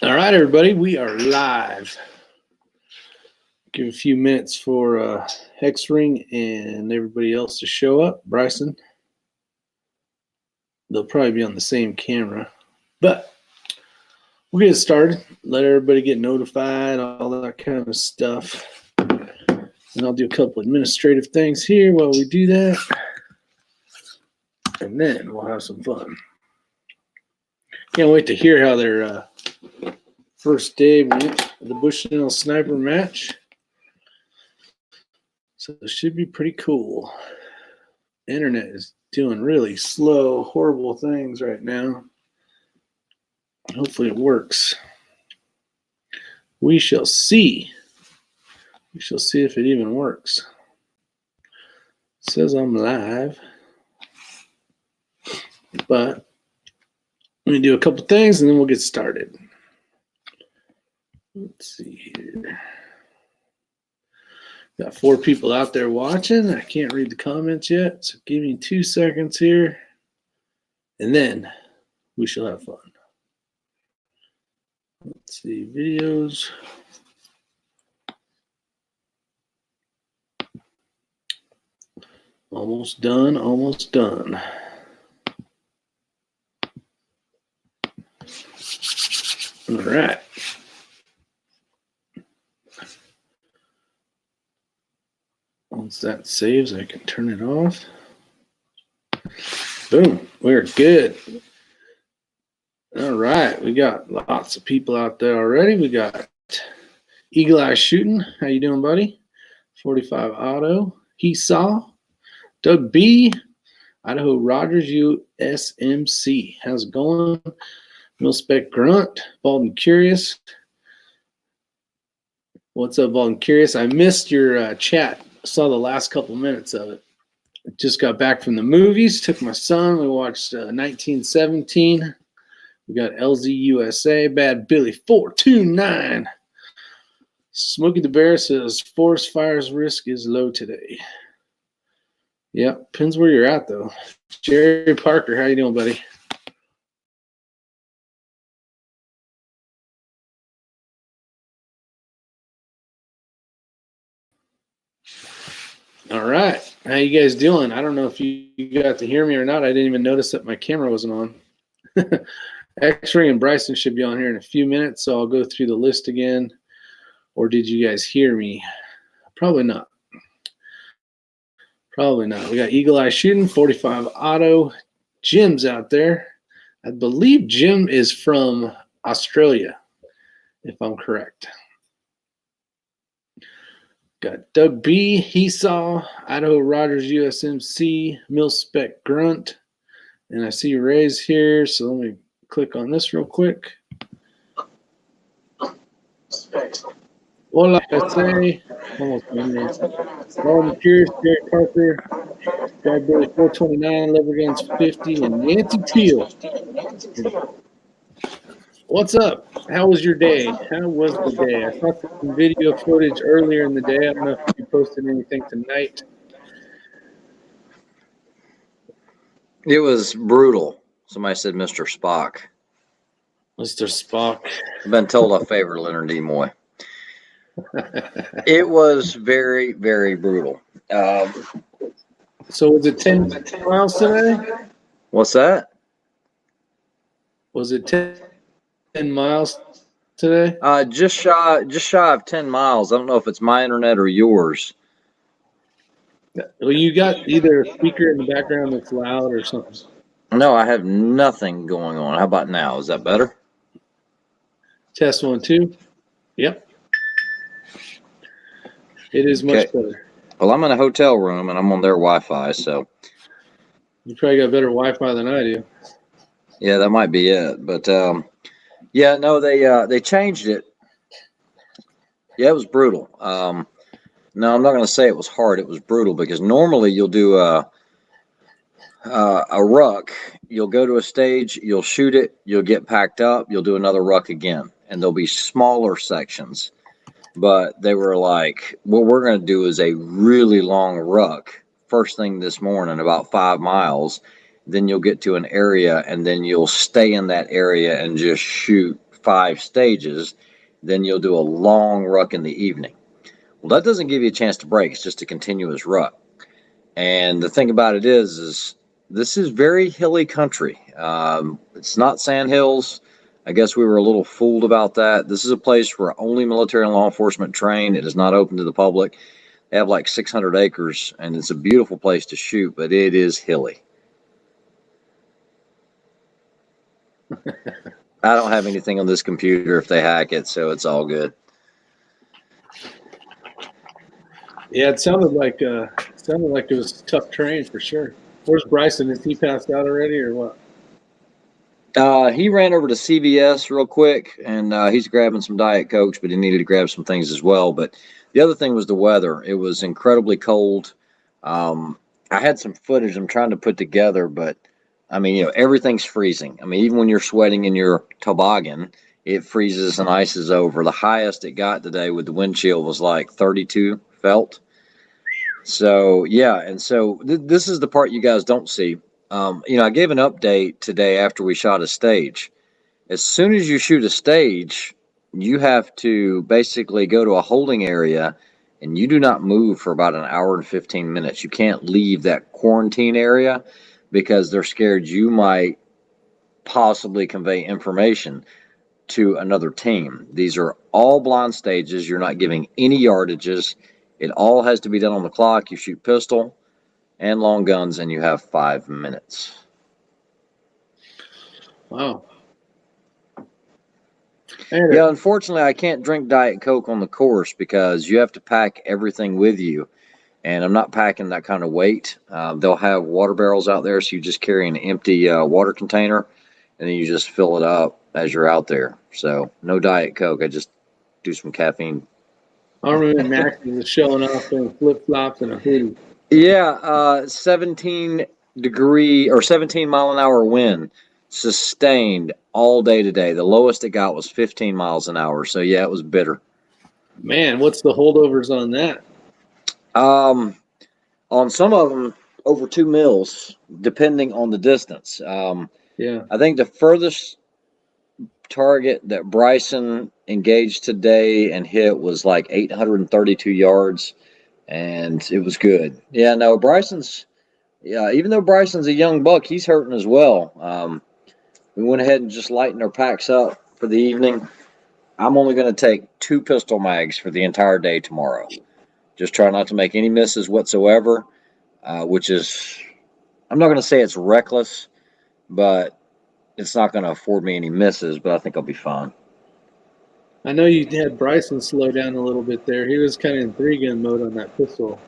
All right, everybody, we are live. Give a few minutes for Hex Ring and everybody else to show up. Bryson, they'll probably be on the same camera, but we'll get started. Let everybody get notified, all that kind of stuff. And I'll do a couple administrative things here while we do that. And then we'll have some fun. Can't wait to hear how their first day went, the Bushnell Sniper match. So it should be pretty cool. Internet is doing really slow, horrible things right now. Hopefully it works. We shall see. We shall see if it even works. It says I'm live. But let me do a couple things and then we'll get started. Let's see here. Got 4 people out there watching. I can't read the comments yet, so give me 2 seconds here, and then we shall have fun. Let's see, videos. Almost done, almost done. All right. Once that saves, I can turn it off. Boom, we're good. All right, we got lots of people out there already. We got Eagle Eye Shooting. How you doing, buddy? 45 Auto. He Saw. Doug B. Idaho Rogers USMC. How's it going? Milspec Grunt. Bald and Curious. What's up, Bald and Curious? I missed your chat. Saw the last couple minutes of it. Just got back from the movies. Took my son. We watched 1917. We got LZ USA. Bad Billy 429. Smokey the Bear says forest fires risk is low today. Yep, depends where you're at though. Jerry Parker, how you doing, buddy? All right. How you guys doing? I don't know if you got to hear me or not. I didn't even notice that my camera wasn't on. X-Ray and Bryson should be on here in a few minutes, so I'll go through the list again. Or did you guys hear me? Probably not. Probably not. We got Eagle Eye Shooting, 45 Auto. Jim's out there. I believe Jim is from Australia, if I'm correct. Got Doug B, He Saw, Idaho Rogers USMC, Milspec Grunt, and I see Ray's here, so let me click on this real quick. Hola, SA, almost Marvin Pierce, Jerry Parker, Guy Billy 429, Lever Guns 50, and Nancy Teal. What's up? How was your day? How was the day? I saw some video footage earlier in the day. I don't know if you posted anything tonight. It was brutal. Somebody said Mr. Spock. Mr. Spock. I've been told I favor Leonard Nimoy. It was very, very brutal. So was it 10 miles today? What's that? Was it 10 miles today? Just shy of 10 miles. I don't know if it's my internet or yours. Well, you got either a speaker in the background that's loud or something. No, I have nothing going on. How about now? Is that better? Test 1, 2. Yep. It is much better. Well, I'm in a hotel room and I'm on their Wi-Fi, so. You probably got better Wi-Fi than I do. Yeah, that might be it. But yeah, no, they changed it. Yeah, it was brutal. No, I'm not going to say it was hard. It was brutal because normally you'll do a ruck. You'll go to a stage, you'll shoot it, you'll get packed up, you'll do another ruck again, and there'll be smaller sections. But they were like, what we're going to do is a really long ruck first thing this morning, about 5 miles. Then you'll get to an area, and then you'll stay in that area and just shoot 5 stages. Then you'll do a long ruck in the evening. Well, that doesn't give you a chance to break. It's just a continuous ruck. And the thing about it is this is very hilly country. It's not sand hills. I guess we were a little fooled about that. This is a place where only military and law enforcement train. It is not open to the public. They have like 600 acres, and it's a beautiful place to shoot, but it is hilly. I don't have anything on this computer if they hack it, so it's all good. Yeah, it sounded like it was a tough train for sure. Where's Bryson? Is he passed out already or what? He ran over to CVS real quick, and he's grabbing some Diet Cokes, but he needed to grab some things as well. But the other thing was the weather. It was incredibly cold. I had some footage I'm trying to put together, but I mean, everything's freezing. I mean, even when you're sweating in your toboggan, it freezes and ices over. The highest it got today with the wind chill was like 32 felt. So, yeah, and so this is the part you guys don't see. I gave an update today after we shot a stage. As soon as you shoot a stage, you have to basically go to a holding area, and you do not move for about an hour and 15 minutes. You can't leave that quarantine area because they're scared you might possibly convey information to another team. These are all blind stages. You're not giving any yardages. It all has to be done on the clock. You shoot pistol and long guns, and you have 5 minutes. Wow. Yeah, unfortunately, I can't drink Diet Coke on the course because you have to pack everything with you, and I'm not packing that kind of weight. They'll have water barrels out there, so you just carry an empty water container, and then you just fill it up as you're out there. So no Diet Coke. I just do some caffeine. I remember Max was showing off in flip-flops and a hoodie. Yeah, 17 mile an hour wind sustained all day today. The lowest it got was 15 miles an hour. So yeah, it was bitter. Man, what's the holdovers on that? On some of them, over 2 mils, depending on the distance. Yeah, I think the furthest target that Bryson engaged today and hit was like 832 yards. And it was good. Yeah, no, even though Bryson's a young buck, he's hurting as well. We went ahead and just lightened our packs up for the evening. I'm only going to take 2 pistol mags for the entire day tomorrow. Just try not to make any misses whatsoever, which is, I'm not going to say it's reckless, but it's not going to afford me any misses, but I think I'll be fine. I know you had Bryson slow down a little bit there. He was kind of in 3-gun mode on that pistol.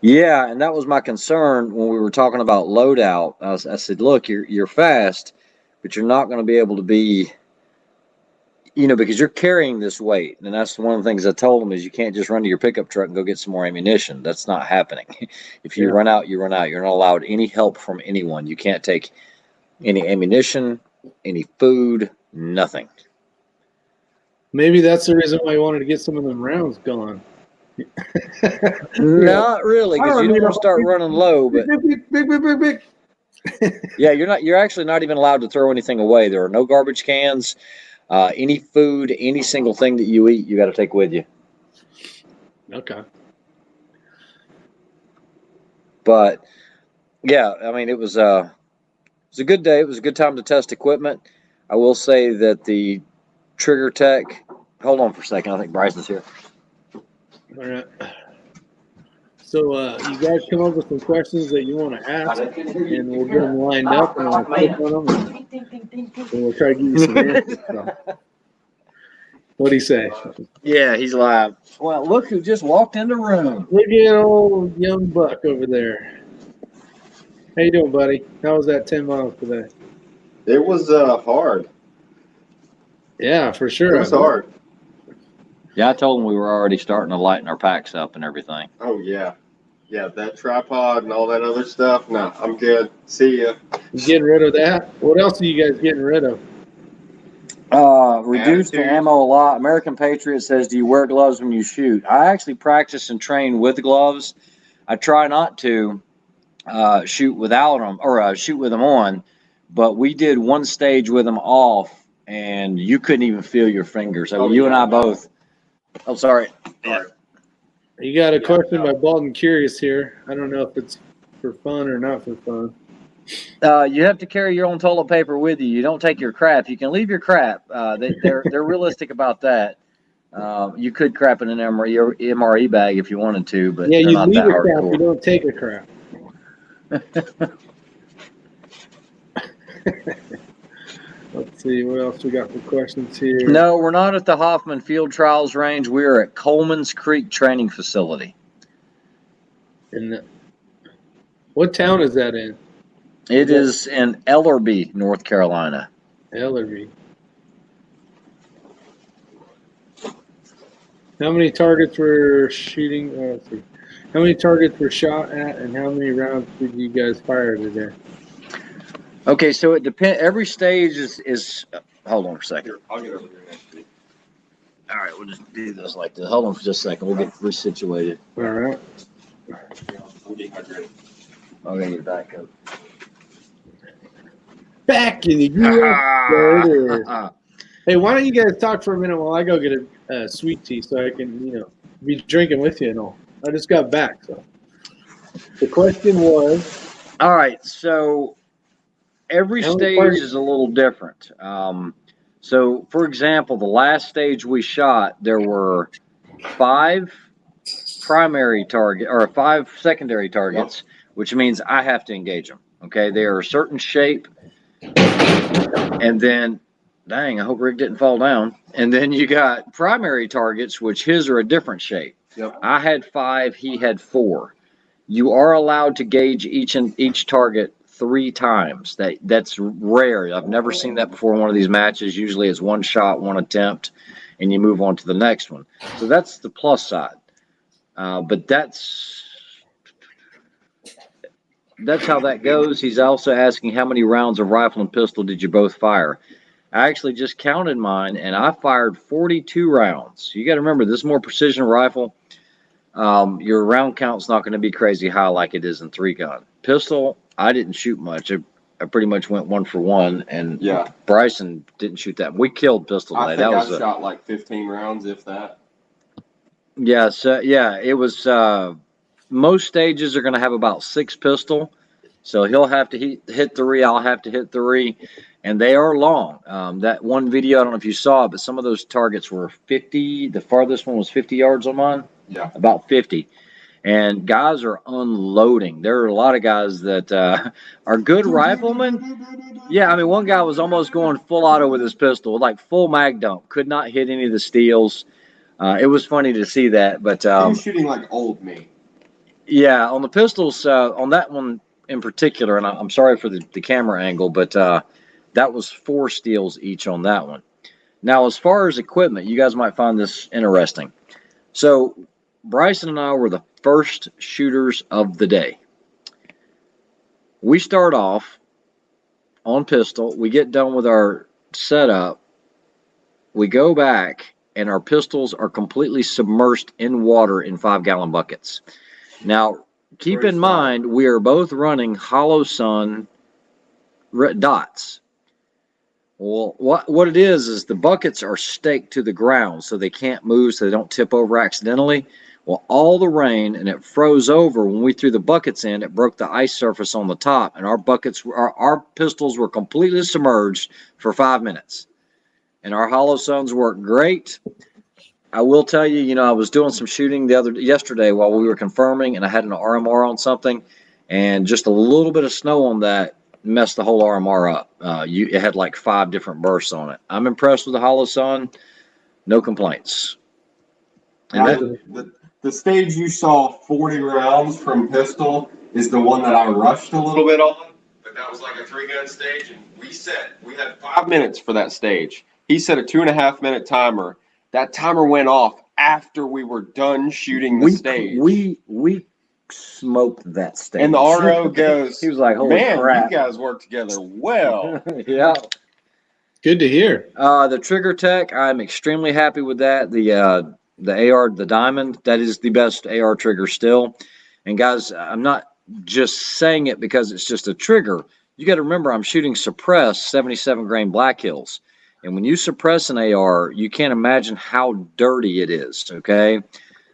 Yeah, and that was my concern when we were talking about loadout. I said, look, you're fast, but you're not going to be able to be, because you're carrying this weight. And that's one of the things I told him is you can't just run to your pickup truck and go get some more ammunition. That's not happening. If you run out, you run out. You're not allowed any help from anyone. You can't take any ammunition, any food, nothing. Maybe that's the reason why he wanted to get some of them rounds going. Not really, because you don't want to start running low. But big. yeah, you're actually not even allowed to throw anything away. There are no garbage cans. Any food, any single thing that you eat, you got to take with you. Okay. But yeah, I mean, it was a good day. It was a good time to test equipment. I will say that the Trigger Tech. Hold on for a second. I think Bryson's here. All right. So you guys come up with some questions that you want to ask, and we'll get them lined up, and we'll click on them, and we'll try to give you some answers. So. What do you say? Yeah, he's live. Well, look who just walked in the room. Look at old young buck over there. How you doing, buddy? How was that 10 miles today? It was hard. Yeah, for sure. It was hard. Yeah, I told him we were already starting to lighten our packs up and everything. Oh, yeah. Yeah, that tripod and all that other stuff. No, I'm good. See ya. You getting rid of that? What else are you guys getting rid of? Reduce the ammo a lot. American Patriot says, do you wear gloves when you shoot? I actually practice and train with gloves. I try not to shoot without them or shoot with them on, but we did one stage with them off and you couldn't even feel your fingers. I mean, Oh, you and yeah, I both. I'm sorry. Sorry. You got a question by Bald and Curious here. I don't know if it's for fun or not for fun. You have to carry your own toilet paper with you. You don't take your crap. You can leave your crap. They're realistic about that. You could crap in an MRE bag if you wanted to, but Yeah, they're you not leave that a crap, you hardcore. don't take a crap. Let's see what else we got for questions here. No, we're not at the Hoffman Field Trials Range. We're at Coleman's Creek Training Facility. What town is that in? It is in Ellerby, North Carolina. Ellerby. How many targets were shooting? Let's see. How many targets were shot at, and how many rounds did you guys fire today? Okay, so it depends. Every stage is. Hold on for a second. Here, I'll get over here next week. All right, we'll just do this like this. Hold on for just a second. We'll get resituated. All right. I'm dehydrated. I'll get your back up. Back in the U.S. There it is. Hey, why don't you guys talk for a minute while I go get a sweet tea so I can, be drinking with you and all. I just got back, so. The question was. All right, so every stage is a little different. So, for example, the last stage we shot, there were 5 primary target or 5 secondary targets, which means I have to engage them. Okay, they are a certain shape, and then, dang, I hope Rick didn't fall down. And then you got primary targets, which his are a different shape. Yep. I had 5, he had 4. You are allowed to gauge each target 3 times. That's rare. I've never seen that before in one of these matches. Usually it's 1 shot, 1 attempt, and you move on to the next one. So that's the plus side. But that's how that goes. He's also asking how many rounds of rifle and pistol did you both fire? I actually just counted mine, and I fired 42 rounds. You got to remember, this is more precision rifle. Your round count's not going to be crazy high like it is in 3-gun. Pistol, I didn't shoot much. I pretty much went 1 for 1, and Yeah. Bryson didn't shoot that. We killed pistol today. I think I shot like 15 rounds, if that. Yeah, so yeah, it was. Most stages are going to have about 6 pistol, so he'll have to hit 3. I'll have to hit 3, and they are long. That one video, I don't know if you saw it, but some of those targets were 50. The farthest one was 50 yards on mine. Yeah. About 50. And guys are unloading. There are a lot of guys that are good riflemen. Yeah, I mean, one guy was almost going full auto with his pistol, like full mag dump. Could not hit any of the steels. It was funny to see that. But he was shooting like old me. Yeah, on the pistols, on that one in particular, and I'm sorry for the camera angle, but that was 4 steals each on that one. Now, as far as equipment, you guys might find this interesting. So Bryson and I were the first shooters of the day. We start off on pistol. We get done with our setup. We go back, and our pistols are completely submerged in water in 5-gallon buckets. Now, keep in mind, we are both running hollow sun dots. Well, what it is the buckets are staked to the ground, so they can't move, so they don't tip over accidentally. Well, all the rain, and it froze over when we threw the buckets in. It broke the ice surface on the top, and our pistols were completely submerged for 5 minutes. And our hollow suns worked great. I will tell you, I was doing some shooting yesterday while we were confirming, and I had an RMR on something, and just a little bit of snow on that messed the whole RMR up. It had like 5 different bursts on it. I'm impressed with the hollow sun. No complaints. And The stage you saw 40 rounds from pistol is the one that I rushed a little bit on, but that was like a 3-gun stage, and we had 5 minutes for that stage. He set a 2.5-minute timer. That timer went off after we were done shooting the stage. We smoked that stage. And the RO goes, he was like, holy crap. You guys work together well. Yeah. Good to hear. The trigger tech, I'm extremely happy with that. The AR, the Diamond, that is the best AR trigger still. And guys, I'm not just saying it because it's just a trigger. You got to remember, I'm shooting suppressed 77 grain Black Hills. And when you suppress an AR, you can't imagine how dirty it is, okay?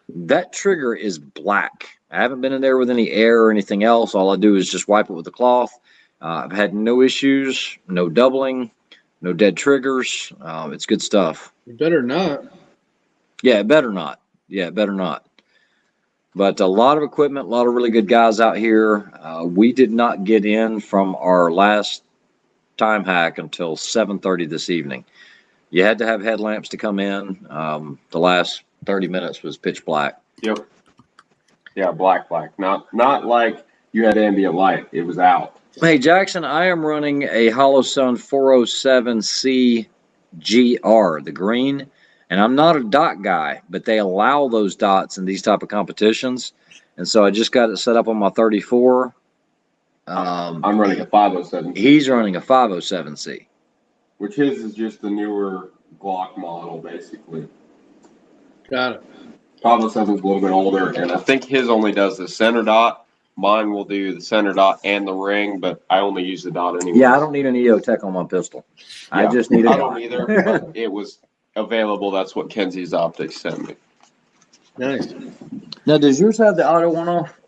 That trigger is black. I haven't been in there with any air or anything else. All I do is just wipe it with a cloth. I've had no issues, no doubling, no dead triggers. It's good stuff. You better not. Yeah, it better not. Yeah, it better not. But a lot of equipment, a lot of really good guys out here. We did not get in from our last time hack until 7:30 this evening. You had to have headlamps to come in. The last 30 minutes was pitch black. Yep. Yeah, black. Not like you had ambient light. It was out. Hey, Jackson, I am running a Hollow-Sun 407C GR, the green, and I'm not a dot guy, but they allow those dots in these type of competitions, and so I just got it set up on my 34. I'm running a 507. He's running a 507C. Which his is just the newer Glock model, basically. Got it. 507 is a little bit older, and I think his only does the center dot. Mine will do the center dot and the ring, but I only use the dot anyway. Yeah, I don't need an EOTech on my pistol. I Yeah, just need a I dot. don't either, but it was available. That's what Kenzie's Optics sent me. Nice. Now, does yours have the auto one-off?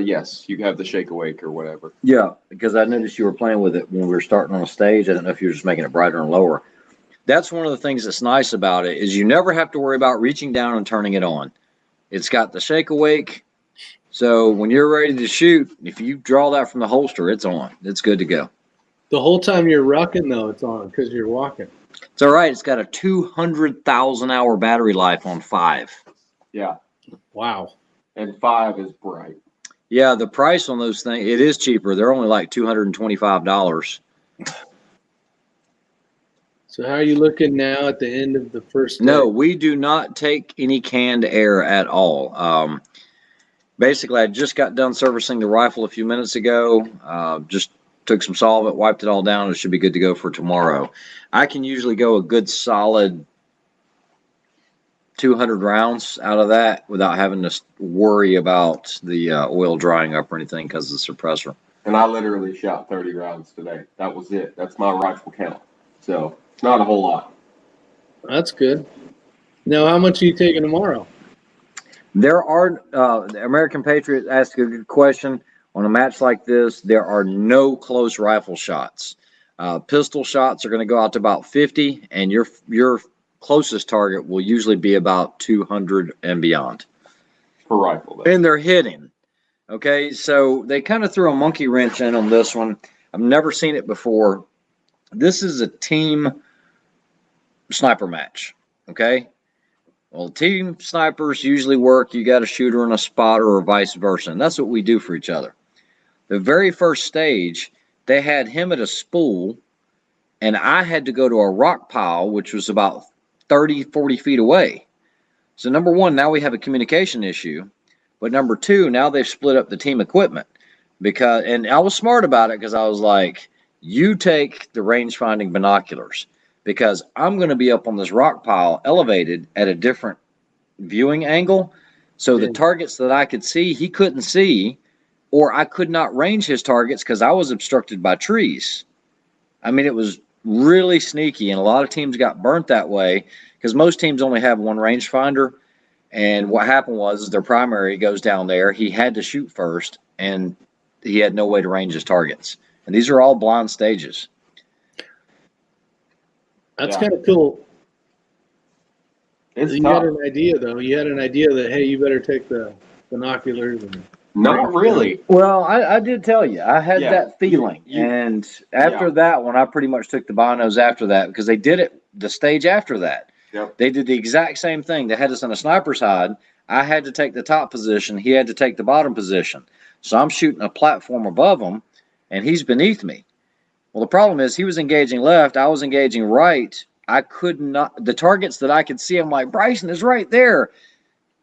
Yes, you have the shake awake or whatever. Yeah, because I noticed you were playing with it when we were starting on a stage. I don't know if you were just making it brighter and lower. That's one of the things that's nice about it is you never have to worry about reaching down and turning it on. It's got the shake awake. So when you're ready to shoot, if you draw that from the holster, it's on. It's good to go. The whole time you're rucking, though, it's on because you're walking. It's all right. It's got a 200,000 hour battery life on 5. Yeah, Wow. and 5 is bright. Yeah, the price on those things, it is cheaper. They're only like $225. So how are you looking now at the end of the first day? No, we do not take any canned air at all. Basically, I just got done servicing the rifle a few minutes ago. Just took some solvent, wiped it all down. It should be good to go for tomorrow. I can usually go a good solid 200 rounds out of that without having to worry about the oil drying up or anything because of the suppressor. And I literally shot 30 rounds today. That was it. That's my rifle count. So it's not a whole lot. That's good. Now, how much are you taking tomorrow? There are, the American Patriot asked a good question. On a match like this, there are no close rifle shots. Pistol shots are going to go out to about 50, and your closest target will usually be about 200 and beyond. Per rifle, though. And they're hitting. Okay, so they kind of threw a monkey wrench in on this one. I've never seen it before. This is a team sniper match. Okay. Well, team snipers usually work. You got a shooter and a spotter or vice versa. And that's what we do for each other. The very first stage, they had him at a spool, and I had to go to a rock pile, which was about 30, 40 feet away. So number one, now we have a communication issue. But number two, now they've split up the team equipment. And I was smart about it because I was like, you take the range finding binoculars, because I'm going to be up on this rock pile elevated at a different viewing angle. So the targets that I could see, he couldn't see, or I could not range his targets because I was obstructed by trees. I mean, it was really sneaky, and a lot of teams got burnt that way because most teams only have one rangefinder. And what happened was their primary goes down there. He had to shoot first, and he had no way to range his targets. And these are all blind stages. That's kind of cool. It's You tough. had an idea, though. You had an idea that, hey, you better take the binoculars. And Not really. Well, I did tell you. I had Yeah. that feeling. And after that one, I pretty much took the binos after that because they did it the stage after that. Yep. They did the exact same thing. They had us on a sniper's hide. I had to take the top position. He had to take the bottom position. So I'm shooting a platform above him, and he's beneath me. Well, the problem is he was engaging left. I was engaging right. I could not. The targets that I could see, I'm like, Bryson is right there.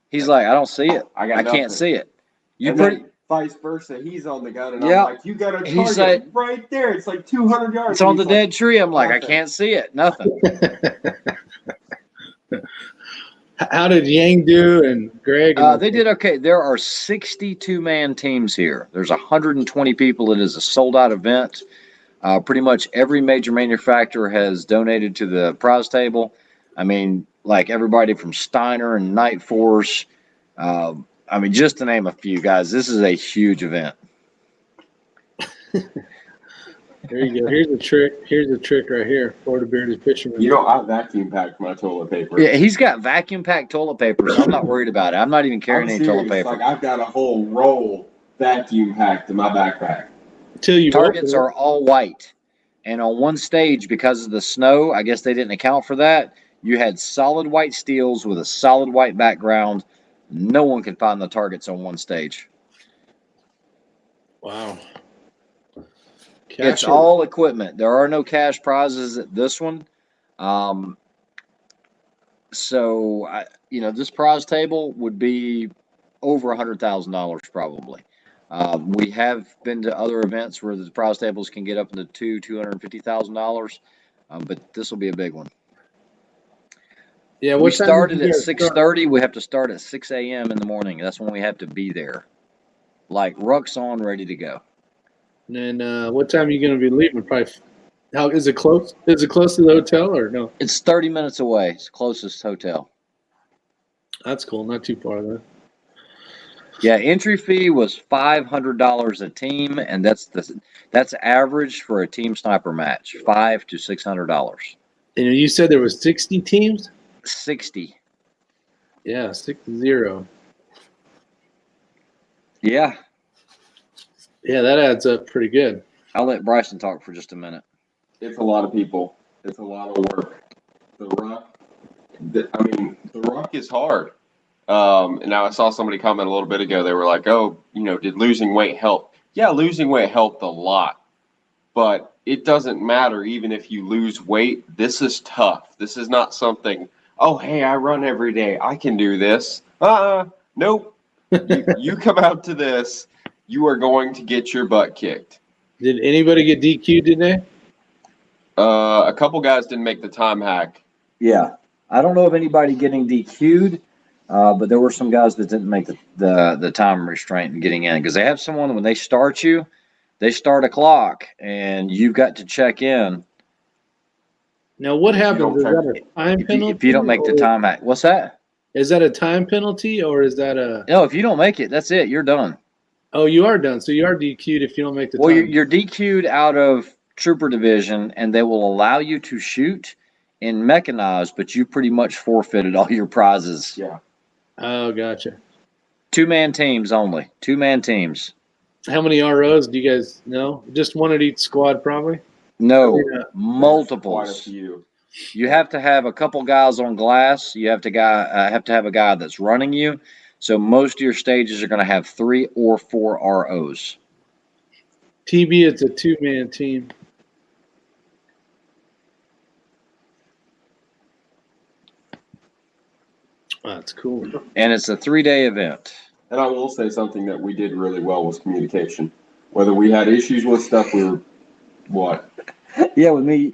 He's like, I don't see it. I can't see it. You And pretty. then vice versa. He's on the gun, and Yeah. I'm like, you got a He's target like- right there. It's like 200 yards. It's on And the he's dead tree. I'm like, I nothing. can't see it. Nothing. how did Yang do and Greg? And They did okay. There are 62-man teams here. There's 120 people. It is a sold-out event. Pretty much every major manufacturer has donated to the prize table. I mean, like everybody from Steiner and Night Force. I mean, just to name a few, guys, this is a huge event. There you go. Here's a trick. Here's a trick right here. Florida Bearded Fisherman. You know, I vacuum packed my toilet paper. Yeah, he's got vacuum packed toilet paper, so I'm not worried about it. I'm not even carrying any toilet paper. Like I've got a whole roll vacuum packed in my backpack. Until you Targets are all white. And on one stage, because of the snow, I guess they didn't account for that. You had solid white steels with a solid white background. No one could find the targets on one stage. Wow. It's all equipment. There are no cash prizes at this one. So, this prize table would be over $100,000 probably. We have been to other events where the prize tables can get up into $250,000, but this will be a big one. Yeah, we started at 6:30. We have to start at 6 a.m. in the morning. That's when we have to be there. Like ruck's on, ready to go. And then what time are you going to be leaving? Probably. How is it close? Is it close to the hotel or no? It's 30 minutes away. It's the closest hotel. That's cool. Not too far though. Yeah, entry fee was $500 a team, and that's average for a team sniper match, $500 to $600. And you said there was 60 teams? 60. Yeah, 6-0. Yeah. Yeah, that adds up pretty good. I'll let Bryson talk for just a minute. It's a lot of people. It's a lot of work. The ruck is hard. And now I saw somebody comment a little bit ago. They were like, "Oh, did losing weight help?" Yeah, losing weight helped a lot, but it doesn't matter even if you lose weight. This is tough. This is not something. Oh, hey, I run every day. I can do this. Nope. You come out to this, you are going to get your butt kicked. Did anybody get DQ'd today? A couple guys didn't make the time hack. Yeah, I don't know of anybody getting DQ'd. But there were some guys that didn't make the time restraint in getting in because they have someone when they start you, they start a clock and you've got to check in. Now, what happens? Is that a time penalty? If you don't make the time hack, what's that? Is that a time penalty or is that a? No, if you don't make it, that's it. You're done. Oh, you are done. So you are DQ'd if you don't make the time. Well, you're DQ'd out of trooper division, and they will allow you to shoot in mechanized, but you pretty much forfeited all your prizes. Yeah. Oh, gotcha. 2-man teams only. 2-man teams. How many ROs do you guys know? Just one at each squad, probably? No, Yeah. multiples. Quite a few. You have to have a couple guys on glass. You have to have a guy that's running you. So most of your stages are going to have 3 or 4 ROs. TB, it's a 2-man team. That's cool. And it's a 3-day event. And I will say something that we did really well was communication. Whether we had issues with stuff, we were what? Yeah, with me,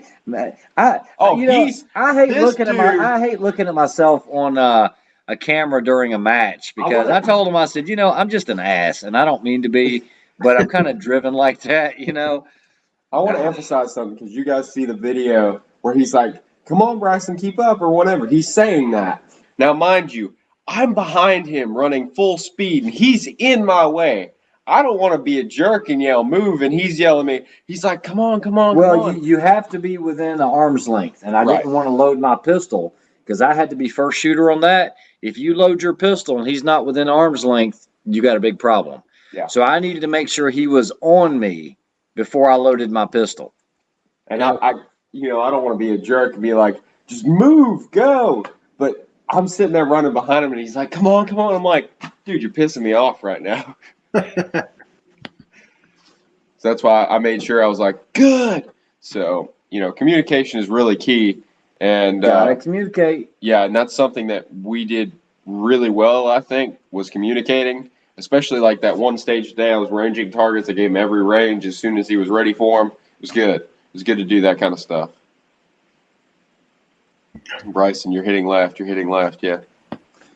I hate looking at myself on a camera during a match because I told him, I said, I'm just an ass, and I don't mean to be, but I'm kind of driven like that, I want to emphasize something because you guys see the video where he's like, "Come on, Bryson, keep up," or whatever. He's saying that. Now, mind you, I'm behind him running full speed, and he's in my way. I don't want to be a jerk and yell, "Move," and he's yelling at me. He's like, "Come on, come on, come on." You have to be within an arm's length, and I didn't want to load my pistol because I had to be first shooter on that. If you load your pistol and he's not within arm's length, you got a big problem. Yeah. So I needed to make sure he was on me before I loaded my pistol. And I don't want to be a jerk and be like, "Just move, go." But I'm sitting there running behind him, and he's like, "Come on, come on." I'm like, "Dude, you're pissing me off right now." So that's why I made sure I was like, "Good." So, communication is really key. And Gotta communicate. Yeah, and that's something that we did really well, I think, was communicating. Especially like that one stage today, I was ranging targets. I gave him every range as soon as he was ready for them. It was good. It was good to do that kind of stuff. Bryson, you're hitting left. You're hitting left. Yeah.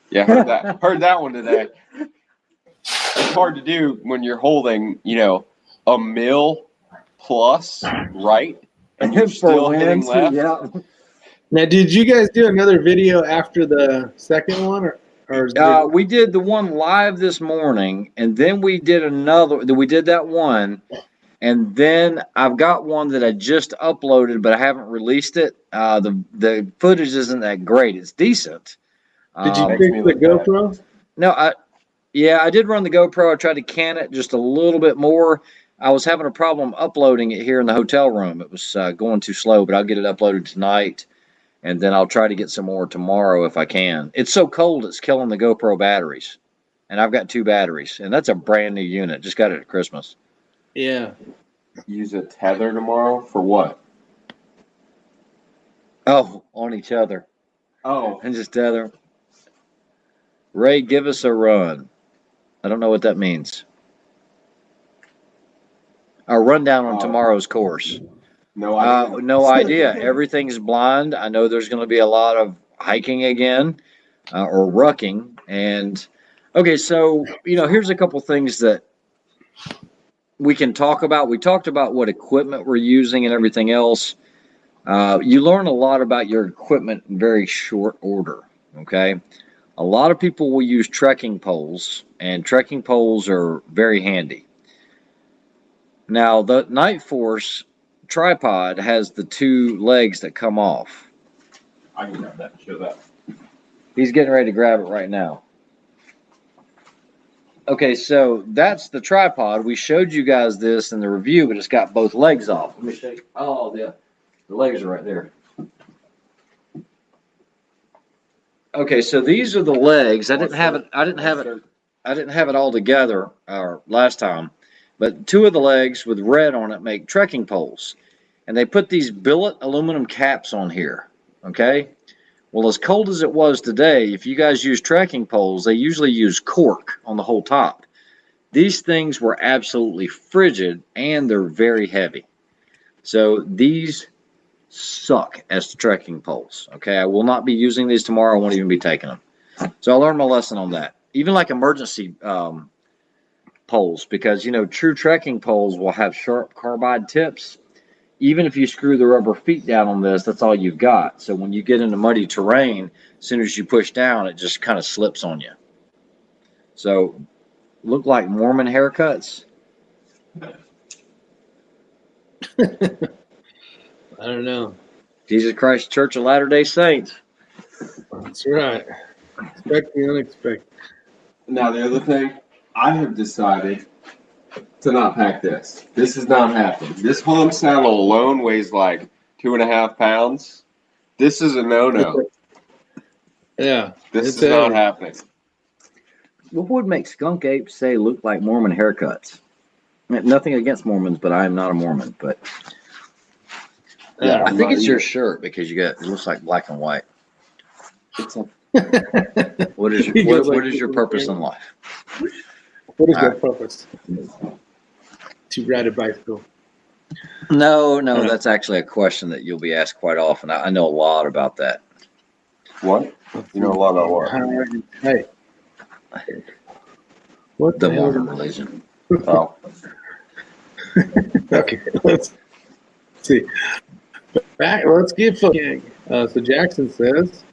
Yeah, heard that. Heard that one today. It's hard to do when you're holding, a mill plus right, and you're still hitting left. Yeah. Now, did you guys do another video after the second one, or We did the one live this morning, and then we did another. We did that one, and then I've got one that I just uploaded, but I haven't released it. The footage isn't that great. It's decent. did you Makes fix me the look bad. GoPro? No, I did run the GoPro. I tried to can it just a little bit more. I was having a problem uploading it here in the hotel room. It was going too slow, but I'll get it uploaded tonight, and then I'll try to get some more tomorrow if I can. It's so cold, it's killing the GoPro batteries, and I've got 2 batteries, and that's a brand new unit. Just got it at Christmas. Yeah. Use a tether tomorrow for what? Oh, on each other Oh, and just tether. Ray, give us a run. I don't know what that means. A rundown on tomorrow's course. no idea. No idea. Everything's blind. I know there's going to be a lot of hiking again, or rucking. And okay, so here's a couple things that we can talk about. We talked about what equipment we're using and everything else. You learn a lot about your equipment in very short order. Okay, a lot of people will use trekking poles, and trekking poles are very handy. Now, the Night Force tripod has the 2 legs that come off. I can grab that and show that. He's getting ready to grab it right now. Okay, so that's the tripod. We showed you guys this in the review, but it's got both legs off. Let me show you. Oh, the legs are right there. Okay, so these are the legs. I didn't have it all together last time. But 2 of the legs with red on it make trekking poles. And they put these billet aluminum caps on here. Okay? Well, as cold as it was today, if you guys use trekking poles, they usually use cork on the whole top. These things were absolutely frigid, and they're very heavy. So these suck as trekking poles. Okay? I will not be using these tomorrow. I won't even be taking them. So I learned my lesson on that. Even like emergency poles, because true trekking poles will have sharp carbide tips. Even if you screw the rubber feet down on this, that's all you've got. So when you get into muddy terrain, as soon as you push down, it just kind of slips on you. So look like Mormon haircuts. I don't know. Jesus Christ Church of Latter-day Saints. That's right. Expect the unexpected. Now the other thing, I have decided to not pack this. This is not happening. This home saddle alone weighs like 2.5 pounds. This is a no-no. Yeah. This it's is not heavy. happening. What would make skunk apes say look like Mormon haircuts? Nothing against Mormons, but I am not a Mormon. But Yeah, I think it's your shirt because it looks like black and white. What is your purpose in life? What is All your right. purpose? To ride a bicycle. No, that's actually a question that you'll be asked quite often. I know a lot about that. What? You know a lot about what? Hey. What The the hell? Mormon religion. Oh. Okay, let's see. Let's get fucking. So Jackson says,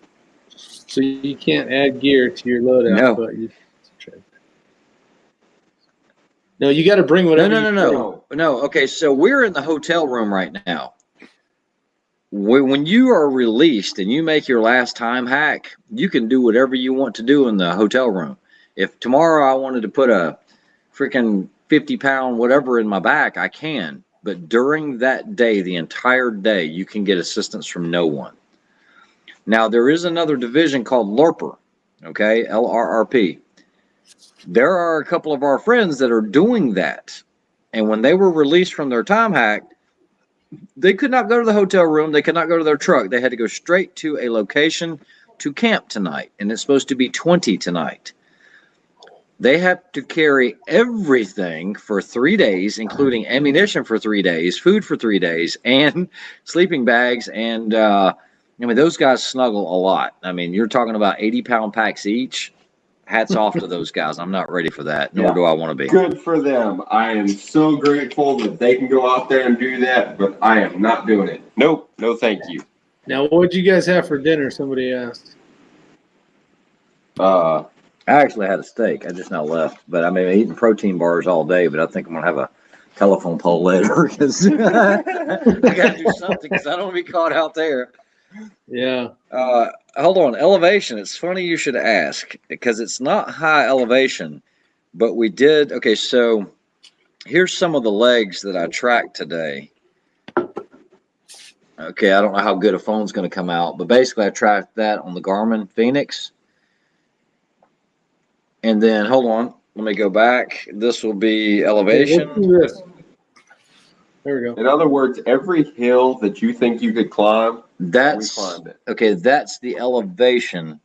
so you can't add gear to your loadout, No. but you. No, you got to bring whatever. No. Okay, so we're in the hotel room right now. When you are released and you make your last time hack, you can do whatever you want to do in the hotel room. If tomorrow I wanted to put a freaking 50-pound whatever in my back, I can. But during that day, the entire day, you can get assistance from no one. Now, there is another division called LRRP, okay, LRRP. There are a couple of our friends that are doing that. And when they were released from their time hack, they could not go to the hotel room. They could not go to their truck. They had to go straight to a location to camp tonight. And it's supposed to be 20 tonight. They have to carry everything for 3 days, including ammunition for 3 days, food for 3 days, and sleeping bags. And, those guys snuggle a lot. I mean, you're talking about 80-pound packs each. hats off to those guys. I'm not ready for that, nor Yeah. do I want to be. Good for them. I am so grateful that they can go out there and do that, but I am not doing it. Nope. No, thank you. Now, what'd you guys have for dinner? Somebody asked. I actually had a steak. I just now left, but I mean, eating protein bars all day. But I think I'm gonna have a telephone pole later because I gotta do something because I don't want to be caught out there. Yeah. Hold on, elevation. It's funny you should ask because it's not high elevation, but we did. Okay, so here's some of the legs that I tracked today. Okay, I don't know how good a phone's going to come out, but basically I tracked that on the Garmin Phoenix. And then, hold on, let me go back. This will be elevation. Let's do this. There we go. In other words, every hill that you think you could climb, we That's climbed it. okay. That's the elevation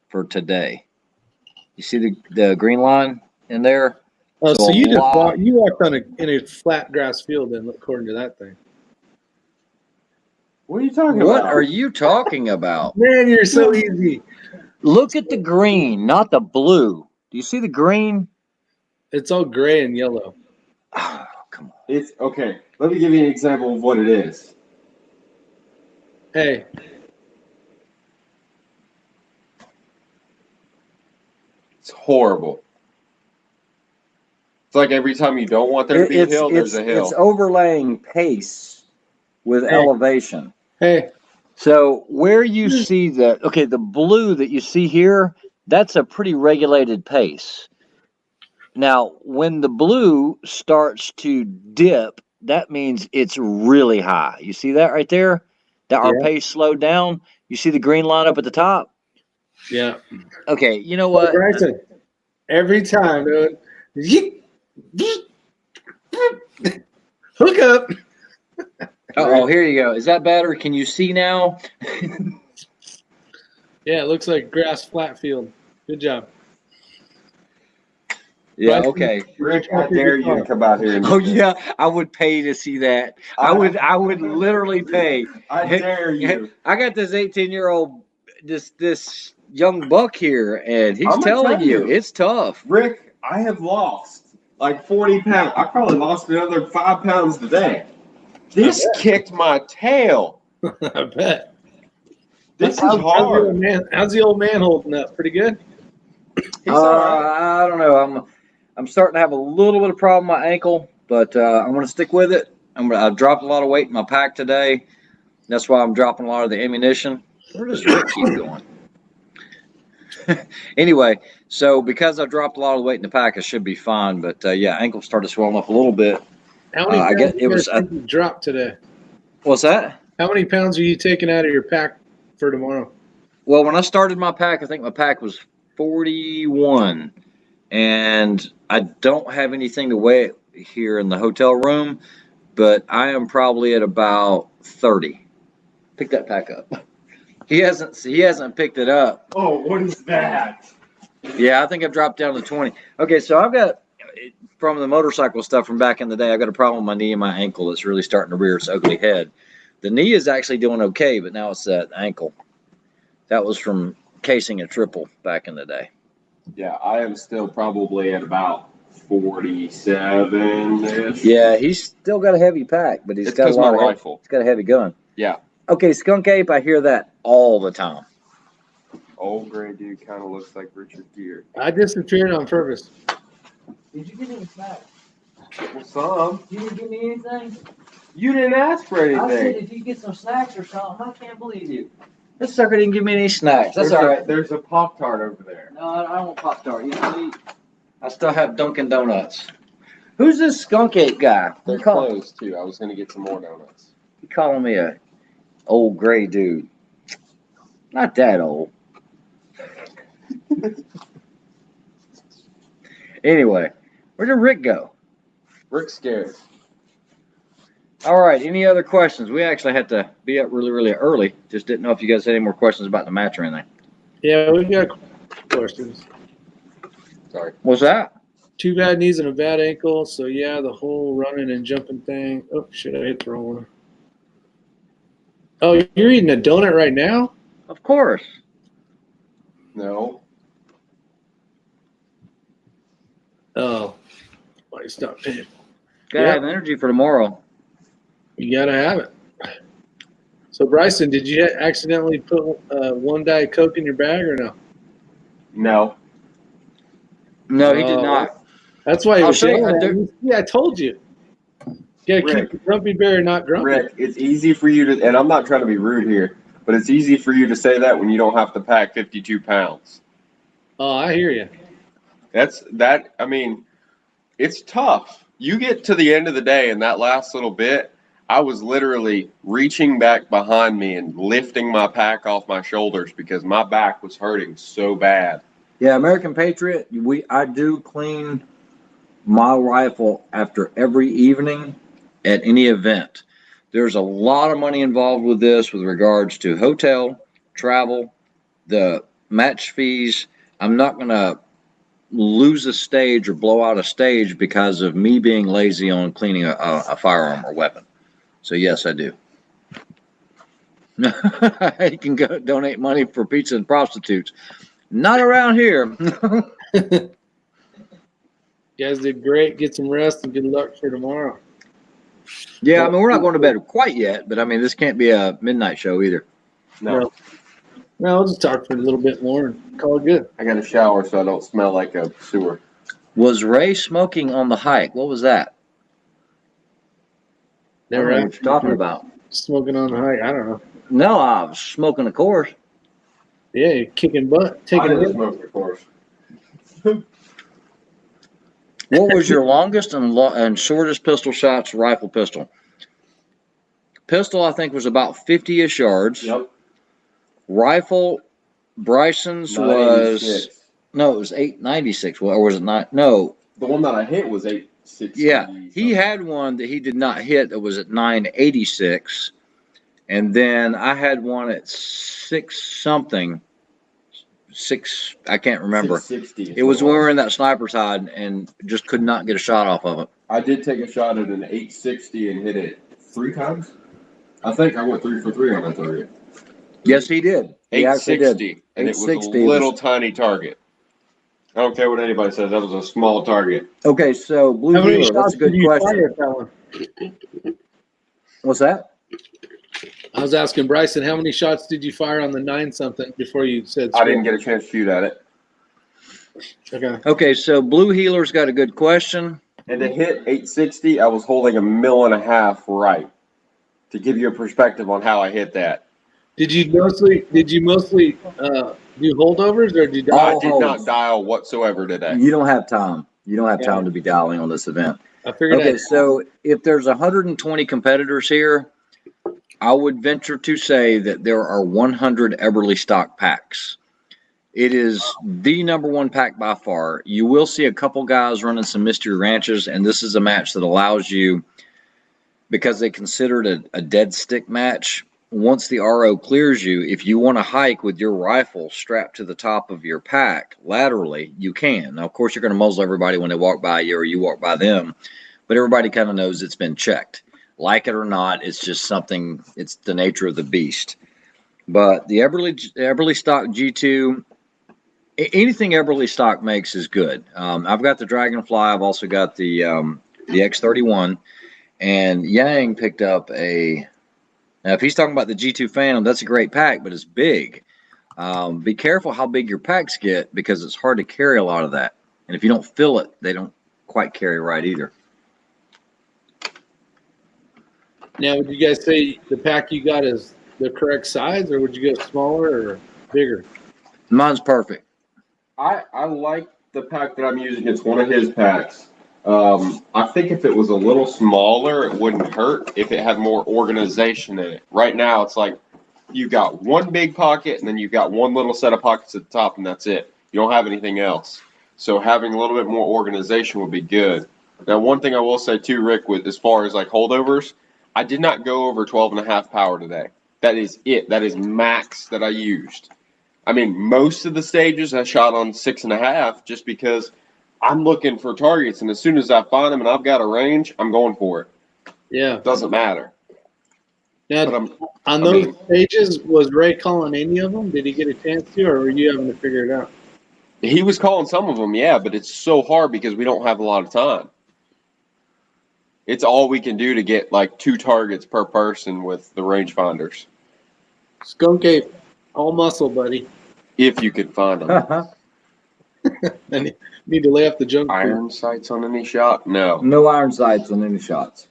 for today. You see the green line in there? Oh, so you just lot- walked in a flat grass field, then, according to that thing. What are you talking What about? are you talking about? Man, you're so easy. Look at the green, not the blue. Do you see the green? It's all gray and yellow. Oh, come on. It's okay. Let me give you an example of what it is. Hey, It's horrible. It's like every time you don't want there to be a hill, there's a hill. It's overlaying pace with Hey. elevation. hey, So where you see the blue that you see here, that's a pretty regulated pace. Now, when the blue starts to dip, that means it's really high. You see that right there? That our Yeah. pace slowed down. You see the green line up at the top? yeah. Okay, you know what? Bryson, every time, dude. Hook up. Oh, here you go. Is that better? Can you see now? Yeah, it looks like grass flat field. Good job. Yeah, Bryson, okay. Rick, I dare you to come out here and do Oh this. yeah, I would pay to see that. I would literally pay. I dare you. I got this 18-year-old this young buck here, and he's I'm gonna telling tell you you. it's tough. Rick, I have lost like 40 pounds. I probably lost another 5 pounds today. This kicked my tail. I bet. This is How's the hard. old man? How's the old man holding up? Pretty good. He's all right. I don't know. I'm starting to have a little bit of problem with my ankle, but I'm going to stick with it. I've dropped a lot of weight in my pack today. That's why I'm dropping a lot of the ammunition. Where does Rick keep going? Anyway, so because I dropped a lot of weight in the pack, I should be fine. But yeah, ankle started swelling up a little bit. How many I pounds get- you it was- guys think you dropped today? What's that? How many pounds are you taking out of your pack for tomorrow? Well, when I started my pack, I think my pack was 41, and I don't have anything to weigh it here in the hotel room, but I am probably at about 30. Pick that pack up. He hasn't picked it up. Oh, what is that? Yeah, I think I've dropped down to 20. Okay, so I've got, from the motorcycle stuff from back in the day, I've got a problem with my knee and my ankle that's really starting to rear its ugly head. The knee is actually doing okay, but now it's that ankle. That was from casing a triple back in the day. Yeah, I am still probably at about 47-ish. Yeah, he's still got a heavy pack, but he's It's got a 'cause lot my of rifle. He's got a heavy gun. Yeah. Okay, skunk ape, I hear that all the time. Old gray dude kind of looks like Richard Gere. I disappeared on purpose. Did you give me a snack? Well, some. You didn't give me anything? You didn't ask for I said anything. if you get some snacks or something, I can't believe you. This sucker didn't give me any snacks. That's all right. There's a Pop-Tart over there. No, I don't want Pop-Tart. You know, I still have Dunkin' Donuts. Who's this skunk ape guy? They're closed, too. I was going to get some more donuts. You calling me a old gray dude? Not that old. Anyway, where did Rick go? Rick's scared. All right. Any other questions? We actually had to be up really, really early. Just didn't know if you guys had any more questions about the match or anything. Yeah, we got questions. Sorry. What's that? 2 bad knees and a bad ankle. So yeah, the whole running and jumping thing. Oh shit! I hit the wrong one. Oh, you're eating a donut right now? Of course. No. Oh, why you stop paying? Gotta Yeah. have energy for tomorrow. You gotta have it. So Bryson, did you accidentally put one Diet Coke in your bag or no? No. No, he did Oh, not. That's why he I'll was show you. yelling at me. Yeah, I told you. You gotta Rick. keep the grumpy bear not grumpy. Rick, it's easy for you to, and I'm not trying to be rude here, but it's easy for you to say that when you don't have to pack 52 pounds. Oh, I hear you. I mean, it's tough. You get to the end of the day, and that last little bit, I was literally reaching back behind me and lifting my pack off my shoulders because my back was hurting so bad. Yeah, American Patriot. I do clean my rifle after every evening at any event. There's a lot of money involved with this with regards to hotel, travel, the match fees. I'm not going to lose a stage or blow out a stage because of me being lazy on cleaning a firearm or weapon. So yes, I do. You can go donate money for pizza and prostitutes. Not around here. You guys did great. Get some rest and good luck for tomorrow. Yeah, I mean, we're not going to bed quite yet, but I mean, this can't be a midnight show either. No. No, I'll just talk for a little bit more and call it good. I got to shower so I don't smell like a sewer. Was Ray smoking on the hike? What was that? I don't know what you're talking about. Smoking on the hike. I don't know. No, I was smoking, of course. Yeah, you're kicking butt. I Taking didn't it. smoke, of course. What was your longest and shortest pistol shots, rifle pistol? Pistol, I think, was about 50-ish yards. Yep. Rifle, Bryson's 986. was, no, it was 896. Or was it not? No. The one that I hit was 860. Yeah, he had one that he did not hit that was at 986. And then I had one at 6 something. 6, I can't remember. 660. It was when we were in that sniper's hide and just could not get a shot off of it. I did take a shot at an 860 and hit it 3 times. I think I went 3 for 3 on that target. Yes, he did. He actually did. 860, and it was a 860 little tiny target. I don't care what anybody says. That was a small target. Okay, so Blue How many Healer, that's shots a good did you question. fire at that one? What's that? I was asking Bryson, how many shots did you fire on the 9 something before you said? I didn't get a chance to shoot at it. Okay. Okay, so Blue Healer's got a good question. And to hit 860, I was holding 1.5 mil right. To give you a perspective on how I hit that. Did you mostly do holdovers or did you All I did holds. not dial whatsoever today. You don't have time. You don't have time to be dialing on this event. I figured Okay, so if there's 120 competitors here, I would venture to say that there are 100 Eberly stock packs. It is the #1 pack by far. You will see a couple guys running some mystery ranches, and this is a match that allows you, because they consider it a dead stick match, once the RO clears you, if you want to hike with your rifle strapped to the top of your pack laterally, you can. Now, of course, you're going to muzzle everybody when they walk by you or you walk by them, but everybody kind of knows it's been checked. Like it or not, it's just something, it's the nature of the beast. But the Eberly stock G2, anything Eberly stock makes is good. I've got the Dragonfly. I've also got the X31. And Yang picked up now if he's talking about the G2 Phantom, that's a great pack, but it's big. Be careful how big your packs get because it's hard to carry a lot of that. And if you don't fill it, they don't quite carry right either. Now, would you guys say the pack you got is the correct size, or would you go smaller or bigger? Mine's perfect. I like the pack that I'm using. It's one of his packs. I think if it was a little smaller, it wouldn't hurt if it had more organization in it. Right now, it's like you've got one big pocket and then you've got one little set of pockets at the top, and that's it. You don't have anything else. So having a little bit more organization would be good. Now, one thing I will say too, Rick, with as far as like holdovers, I did not go over 12.5 power today. That is it. That is max that I used. I mean, most of the stages I shot on 6.5 just because I'm looking for targets, and as soon as I find them and I've got a range, I'm going for it. Yeah. It doesn't matter. Now, on those stages, was Ray calling any of them? Did he get a chance to, or were you having to figure it out? He was calling some of them, yeah, but it's so hard because we don't have a lot of time. It's all we can do to get like 2 targets per person with the rangefinders. Skunk ape, all muscle, buddy. If you could find them. And need to lay off the junk food. Iron sights on any shot? No. No iron sights on any shots.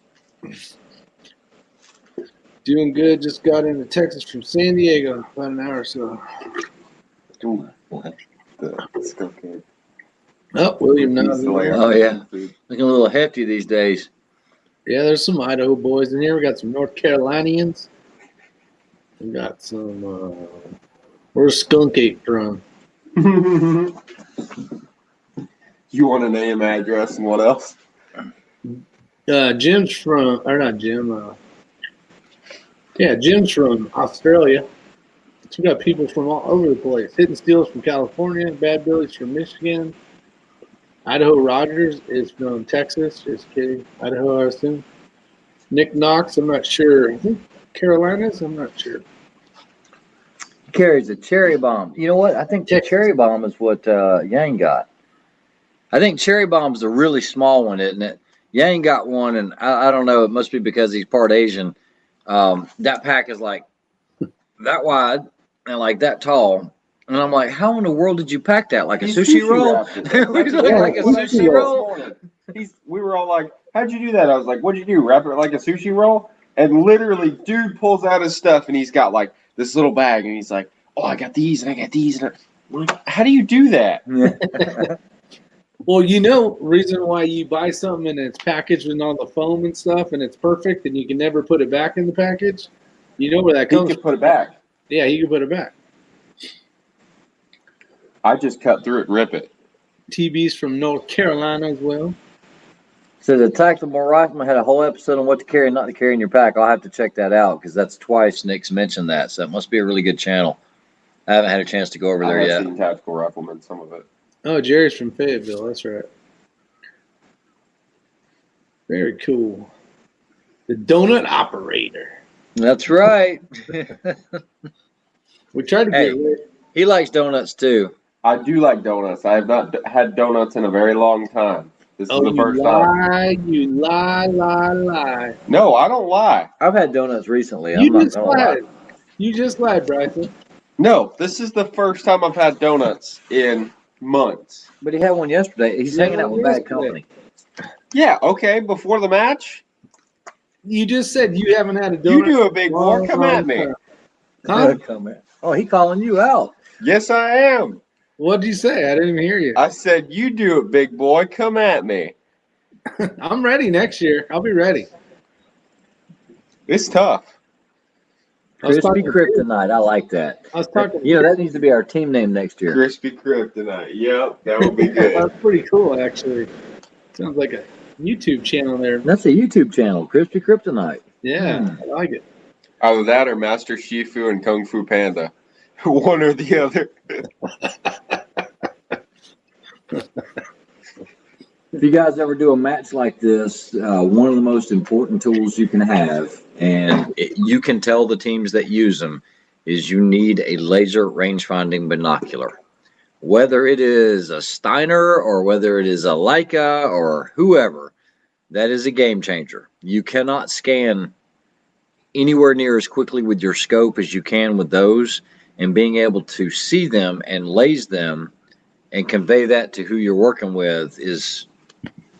Doing good. Just got into Texas from San Diego in about an hour or so. Ooh, what the skunk ape. Oh, William Needs to lay now. off Oh, the yeah. junk food. Looking a little hefty these days. Yeah, there's some Idaho boys in here. We got some North Carolinians. We got some. Where's Skunk Ape from? You want a name, address, and what else? Jim's from, or not Jim. Jim's from Australia. So we got people from all over the place. Hidden Steel's from California. Bad Billy's from Michigan. Idaho Rogers is from Texas. Just kidding. Idaho, I assume. Nick Knox, I'm not sure. I think Carolinas, I'm not sure. Carries a cherry bomb. You know what? I think the cherry bomb is what Yang got. I think cherry bomb's a really small one, isn't it? Yang got one, and I don't know. It must be because he's part Asian. That pack is like that wide and like that tall. And I'm like, how in the world did you pack that? Like a sushi roll? Like a sushi roll? We were all like, how'd you do that? I was like, what'd you do? Wrap it like a sushi roll? And literally, dude pulls out his stuff, and he's got like this little bag, and he's like, oh, I got these, and I got these. And I'm like, how do you do that? Well, you know, reason why you buy something and it's packaged with all the foam and stuff, and it's perfect, and you can never put it back in the package. You know where that He comes could from? put it back. Yeah, you can put it back. I just cut through it and rip it. TB's from North Carolina as well. So the tactical rifleman had a whole episode on what to carry and not to carry in your pack. I'll have to check that out because that's twice Nick's mentioned that. So it must be a really good channel. I haven't had a chance to go over there I've yet. seen Tactical Rifleman, some of it. Oh, Jerry's from Fayetteville. That's right. Very cool. The donut operator. That's right. We tried to Hey. get rid. He likes donuts too. I do like donuts. I have not had donuts in a very long time. This is Oh, the you first time. lie, you lie. No, I don't lie. I've had donuts recently. You I'm not just gonna lie. lied. You just lied, Bryson. No, this is the first time I've had donuts in months. But he had one yesterday. He's hanging out with bad yesterday. company. Yeah, okay, before the match? You just said you haven't had a donut. You do a big long, boy. Come long at me. time. Huh? Oh, he calling you out. Yes, I am. What did you say? I didn't even hear you. I said, you do it, big boy. Come at me. I'm ready next year. I'll be ready. It's tough. I was Crispy talking- Kryptonite. I like that. I was talking. You know, that needs to be our team name next year. Crispy Kryptonite. Yep, that would be good. That's pretty cool, actually. Sounds like a YouTube channel there. That's a YouTube channel, Crispy Kryptonite. Yeah, I like it. Either that or Master Shifu and Kung Fu Panda. One or the other. If you guys ever do a match like this, one of the most important tools you can have, and you can tell the teams that use them, is you need a laser range-finding binocular. Whether it is a Steiner or whether it is a Leica or whoever, that is a game changer. You cannot scan anywhere near as quickly with your scope as you can with those, and being able to see them and laze them and convey that to who you're working with is...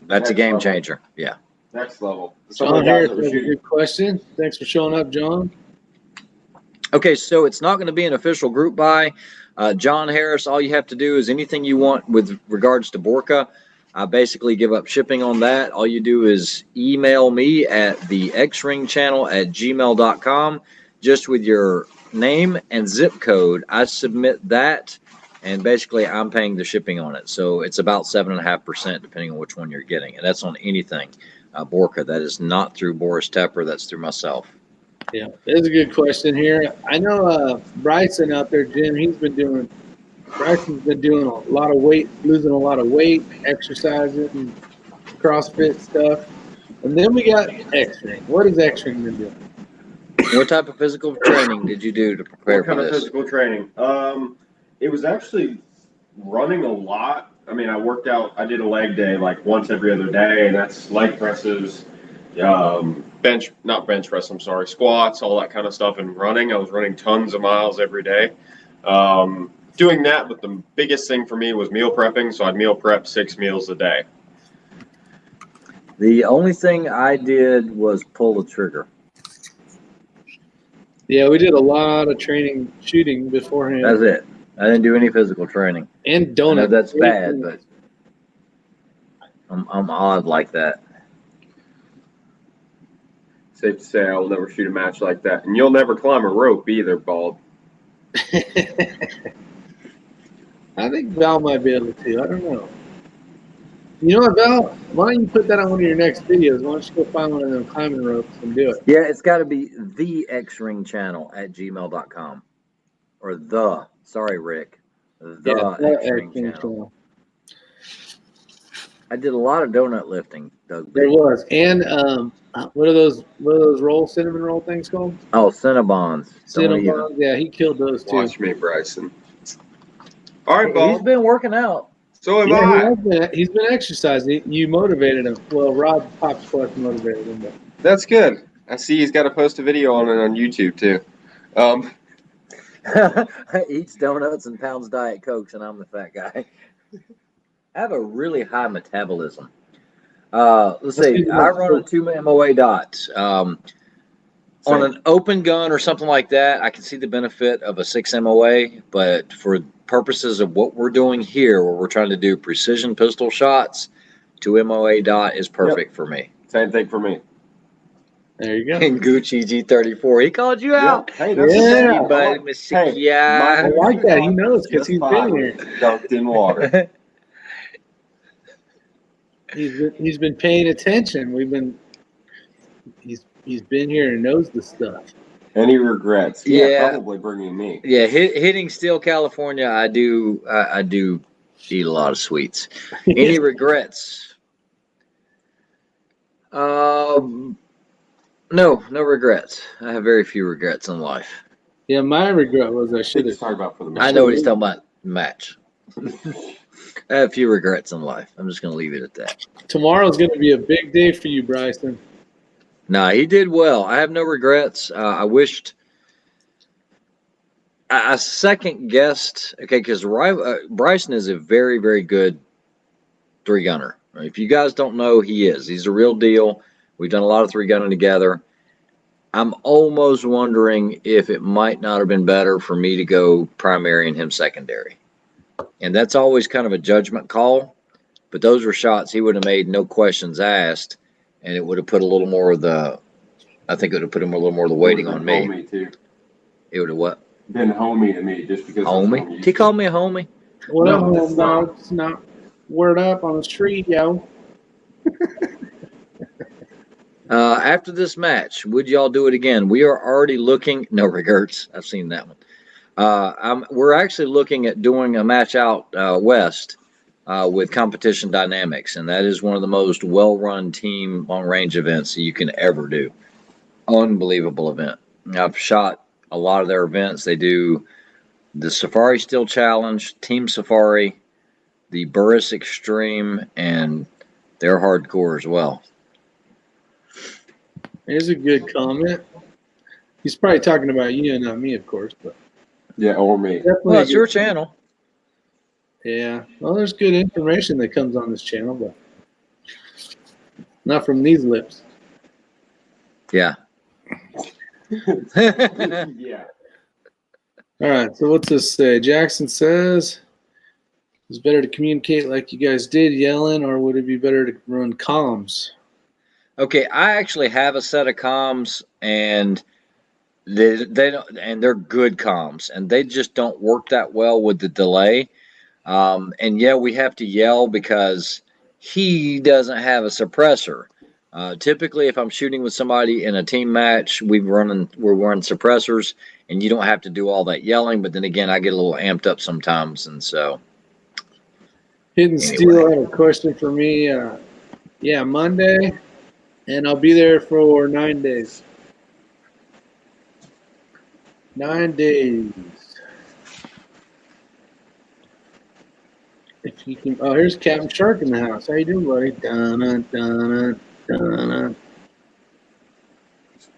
That's a game changer. Yeah. Next level. Some of John the guys Harris that were has a shooting. good question. Thanks for showing up, John. Okay, so it's not going to be an official group buy. John Harris, all you have to do is anything you want with regards to Borka. I basically give up shipping on that. All you do is email me at the xringchannel@gmail.com just with your name and zip code. I submit that, and basically I'm paying the shipping on it. So it's about 7.5% depending on which one you're getting. And that's on anything Borka. That is not through Boris Tepper. That's through myself. Yeah, there's a good question here. I know Bryson out there, Jim, Bryson's been doing a lot of weight, losing a lot of weight, exercising, and CrossFit stuff. And then we got X-Ring. What has X-Ring been doing? What type of physical training did you do to prepare What kind for of this? physical training? It was actually running a lot. I mean, I worked out. I did a leg day like once every other day, and that's leg presses, not bench press. I'm sorry, squats, all that kind of stuff. And running, I was running tons of miles every day. Doing that, but the biggest thing for me was meal prepping. So I'd meal prep 6 meals a day. The only thing I did was pull the trigger. Yeah, we did a lot of training shooting beforehand. That's it. I didn't do any physical training. And I know donut. that's bad, but I'm odd like that. Safe to say, I will never shoot a match like that, and you'll never climb a rope either, Bald. I think Val might be able to. I don't know. You know what, Val? Why don't you put that on one of your next videos? Why don't you go find one of them climbing ropes and do it? Yeah, it's got to be the X-Ring channel at gmail.com. Or sorry, Rick. The X-Ring channel. I did a lot of donut lifting, Doug. There was. And what are those cinnamon roll things called? Oh, Cinnabons. Cinnabons. Yeah, he killed those too. Watch me, Bryson. All right, Bald. He's been working out. So have I. He's been exercising. You motivated him. Well, Rob Pops Plus motivated him. But. That's good. I see he's got to post a video on it on YouTube too. Eats donuts and pounds Diet Cokes, and I'm the fat guy. I have a really high metabolism. Let's see. I run a 2 MOA dot. On an open gun or something like that, I can see the benefit of a 6 MOA, but for purposes of what we're doing here, where we're trying to do precision pistol shots, 2 MOA dot is perfect for me. Same thing for me. There you go. And Gucci G34, he called you out. Hey, that's Yeah. I like that. He knows because he's been here. Dunked in water. He's been paying attention. He's been here and knows the stuff. Any regrets? Yeah. Probably bringing me. Yeah, hitting Steel, California, I do eat a lot of sweets. Any regrets? No regrets. I have very few regrets in life. Yeah, my regret was I should have. Talk about for the match. I know what he's talking about. Match. I have few regrets in life. I'm just going to leave it at that. Tomorrow's going to be a big day for you, Bryson. No, he did well. I have no regrets. I wished I second guessed. Okay, because Bryson is a very, very good 3-gunner. If you guys don't know, he is. He's a real deal. We've done a lot of 3-gunning together. I'm almost wondering if it might not have been better for me to go primary and him secondary. And that's always kind of a judgment call. But those were shots he would have made, no questions asked. And it would have put a little more of the, I think it would have put him a little more of the weighting on me. Homie too. It would have what? Been homie to me just because. Homie? He called me a homie. What up, No, home it's dog? It's not word up on the street, yo. After this match, would y'all do it again? We are already looking. No regrets. I've seen that one. We're actually looking at doing a match out west with Competition Dynamics, and that is one of the most well-run team long-range events that you can ever do. Unbelievable event. I've shot a lot of their events. They do the Safari Steel Challenge, Team Safari, the Burris Extreme, and they're hardcore as well. Here's a good comment. He's probably talking about you and not me, of course. But Yeah, or me. Well, it's your channel. Yeah. Well, there's good information that comes on this channel, but not from these lips. Yeah. Yeah. All right. So what's this say? Jackson says it's better to communicate like you guys did, yelling, or would it be better to run comms? Okay, I actually have a set of comms, and they don't, and they're good comms, and they just don't work that well with the delay. And yeah, we have to yell because he doesn't have a suppressor. Typically, if I'm shooting with somebody in a team match, we're running suppressors, and you don't have to do all that yelling. But then again, I get a little amped up sometimes, and so. Hidden Steel had a question for me. Yeah, Monday, and I'll be there for 9 days. 9 days. If you can, oh, here's Captain Shark in the house. How you doing, buddy? Dun, dun, dun.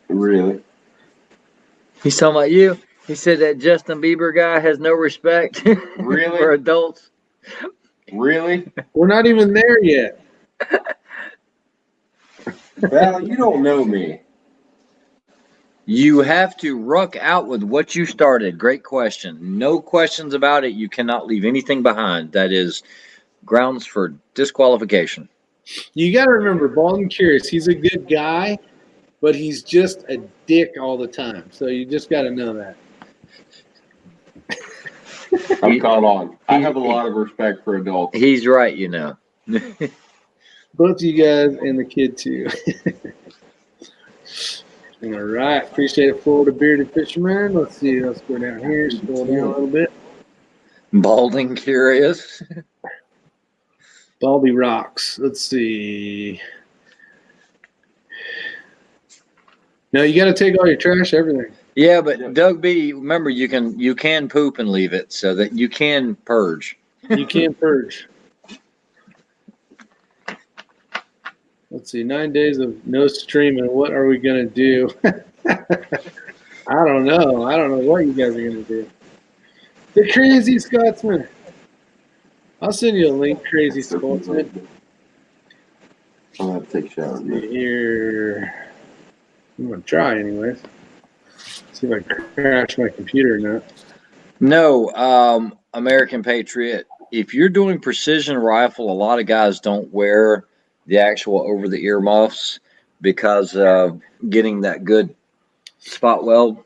Really? He's talking about you. He said that Justin Bieber guy has no respect Really? for adults. Really? We're not even there yet. Val, you don't know me. You have to ruck out with what you started. Great question. No questions about it. You cannot leave anything behind. That is grounds for disqualification. You got to remember, Bald and Curious, he's a good guy, but he's just a dick all the time. So you just got to know that. I'm caught on. I have a lot of respect for adults. He's right, you know. Both you guys and the kid, too. All right. Appreciate it, Florida Bearded Fisherman. Let's see. Let's go down here. Scroll down a little bit. Balding Curious. Baldy Rocks. Let's see. No, you got to take all your trash, everything. Yeah, but Doug B, remember you can poop and leave it so that you can purge. You can't purge. Let's see. 9 days of no streaming. What are we going to do? I don't know. I don't know what you guys are going to do. The Crazy Scotsman. I'll send you a link, Crazy Scotsman. I'm going to take a shower. Here. I'm going to try anyways. See if I crash my computer or not. No, American Patriot. If you're doing precision rifle, a lot of guys don't wear the actual over-the-ear muffs because of getting that good spot weld.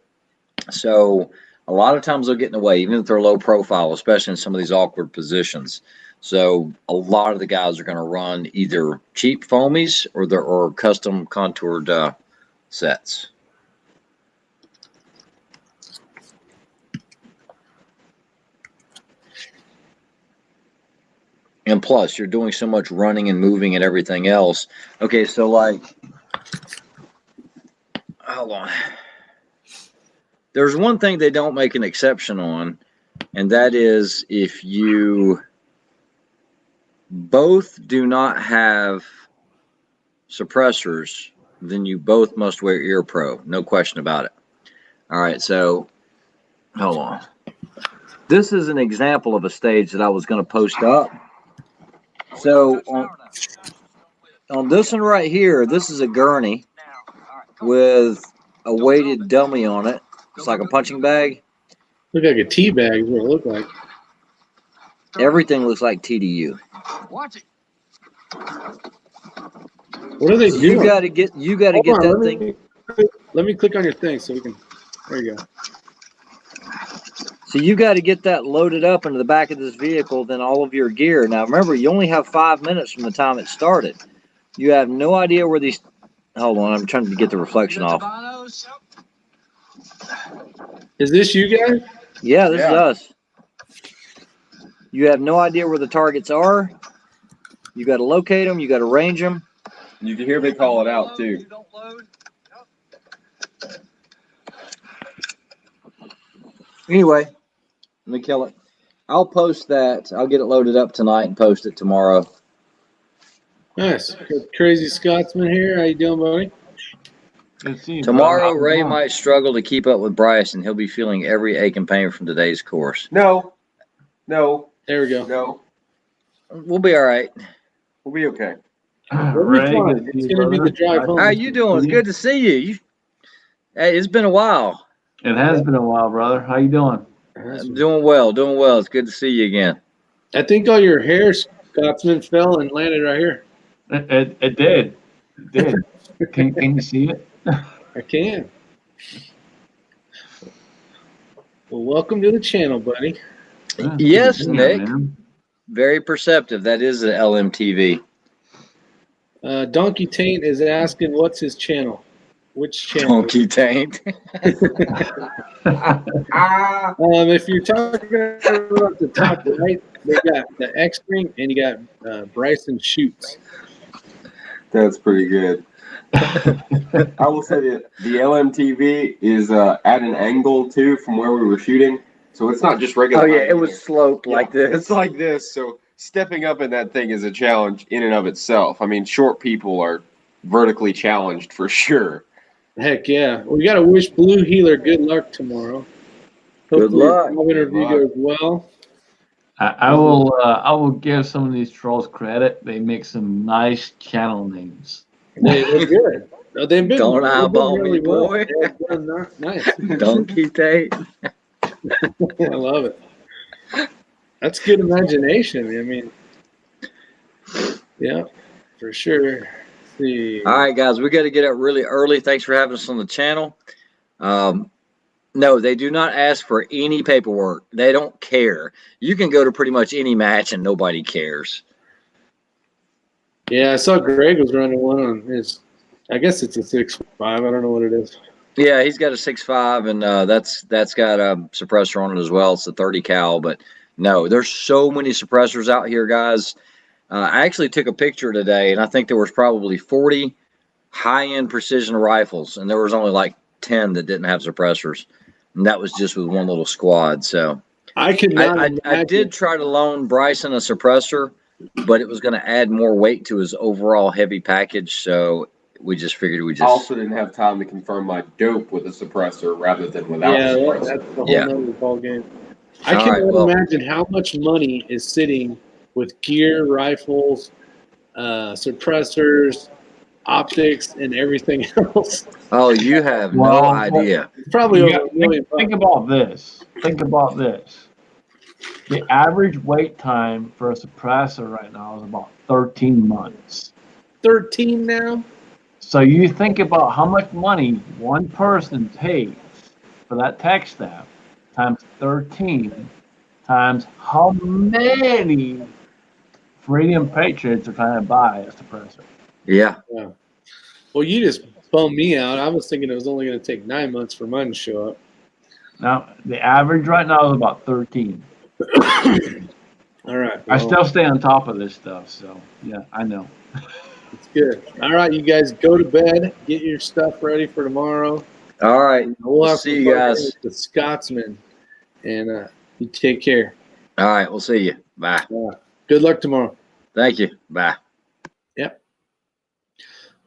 So a lot of times they'll get in the way, even if they're low profile, especially in some of these awkward positions. So a lot of the guys are going to run either cheap foamies or custom contoured sets. And plus, you're doing so much running and moving and everything else. Okay, so like, hold on. There's one thing they don't make an exception on, and that is if you both do not have suppressors, then you both must wear ear pro. No question about it. All right, so hold on. This is an example of a stage that I was going to post up. So on this one right here, this is a gurney with a weighted dummy on it. It's like a punching bag. Look like a tea bag is what it looked like. Everything looks like TDU. Watch it. What are they doing? You got to get that thing. Let me click on your thing so we can. There you go. So you got to get that loaded up into the back of this vehicle, then all of your gear. Now remember, you only have 5 minutes from the time it started. You have no idea where these. Hold on, I'm trying to get the reflection off. Is this you guys? Yeah, this is us. You have no idea where the targets are. You got to locate them. You got to range them. You can hear me call it out too. Anyway, let me kill it. I'll post that. I'll get it loaded up tonight and post it tomorrow. Nice. Crazy Scotsman here. How you doing, buddy? Tomorrow, Ray might struggle to keep up with Bryson. He'll be feeling every ache and pain from today's course. No. There we go. No. We'll be all right. We'll be okay. Ray, it's going to be the drive home. How are you doing? It's good to see you. Hey, it's been a while. It has been a while, brother. How you doing? I'm doing well. It's good to see you again. I think all your hair, Scotsman, fell and landed right here. It did. It did. Can you see it? I can. Well, welcome to the channel, buddy. Yes, Yeah, Nick. man. Very perceptive. That is an LMTV. Donkey Taint is asking, what's his channel? Which channel? Donkey Taint. If you're talking about the top right, they got the X-Ring and you got Bryson Shoots. That's pretty good. I will say that the LMTV is at an angle too from where we were shooting, so it's not just regular. Oh yeah, it was sloped like this. It's like this. So stepping up in that thing is a challenge in and of itself. I mean, short people are vertically challenged for sure. Heck yeah. We got to wish Blue Healer good luck tomorrow. Good Hopefully luck. the job interview Good luck. goes well. I will give some of these trolls credit. They make some nice channel names. They're good. No, they've been Don't they've been eyeball really me, well. boy. They've done nice. Donkey Tate. I love it. That's good imagination. I mean, yeah, for sure. Let's see. All right, guys, we got to get up really early. Thanks for having us on the channel. No, they do not ask for any paperwork. They don't care. You can go to pretty much any match and nobody cares. Yeah, I saw Greg was running one on his. I guess it's a 6.5. I don't know what it is. Yeah, he's got a 6.5, and that's got a suppressor on it as well. It's a 30 cal, but no, there's so many suppressors out here, guys. I actually took a picture today, and I think there was probably 40 high-end precision rifles, and there was only like 10 that didn't have suppressors, and that was just with one little squad. So I could not. I did try to loan Bryson a suppressor, but it was going to add more weight to his overall heavy package, so we just figured we I just also didn't have time to confirm my dope with a suppressor rather than without Yeah, a suppressor. that's the whole Yeah. nother ball game. I All cannot right, well- imagine how much money is sitting with gear, rifles, suppressors, optics, and everything else. Oh, you have no Well, idea. It's probably You over got- $1 million. think about this. Think about this. The average wait time for a suppressor right now is about 13 months. 13 now. So you think about how much money one person pays for that tech staff times 13 times how many Freedom Patriots are trying to buy a suppressor. Yeah. Well, you just bummed me out. I was thinking it was only going to take 9 months for mine to show up. Now, the average right now is about 13. All right. I well, still stay on top of this stuff, so yeah, I know. it's good. All right, you guys go to bed. Get your stuff ready for tomorrow. All right. We'll have See some you fun guys. with the Scotsman, and you take care. All right. We'll see you. Bye. Good luck tomorrow. Thank you. Bye.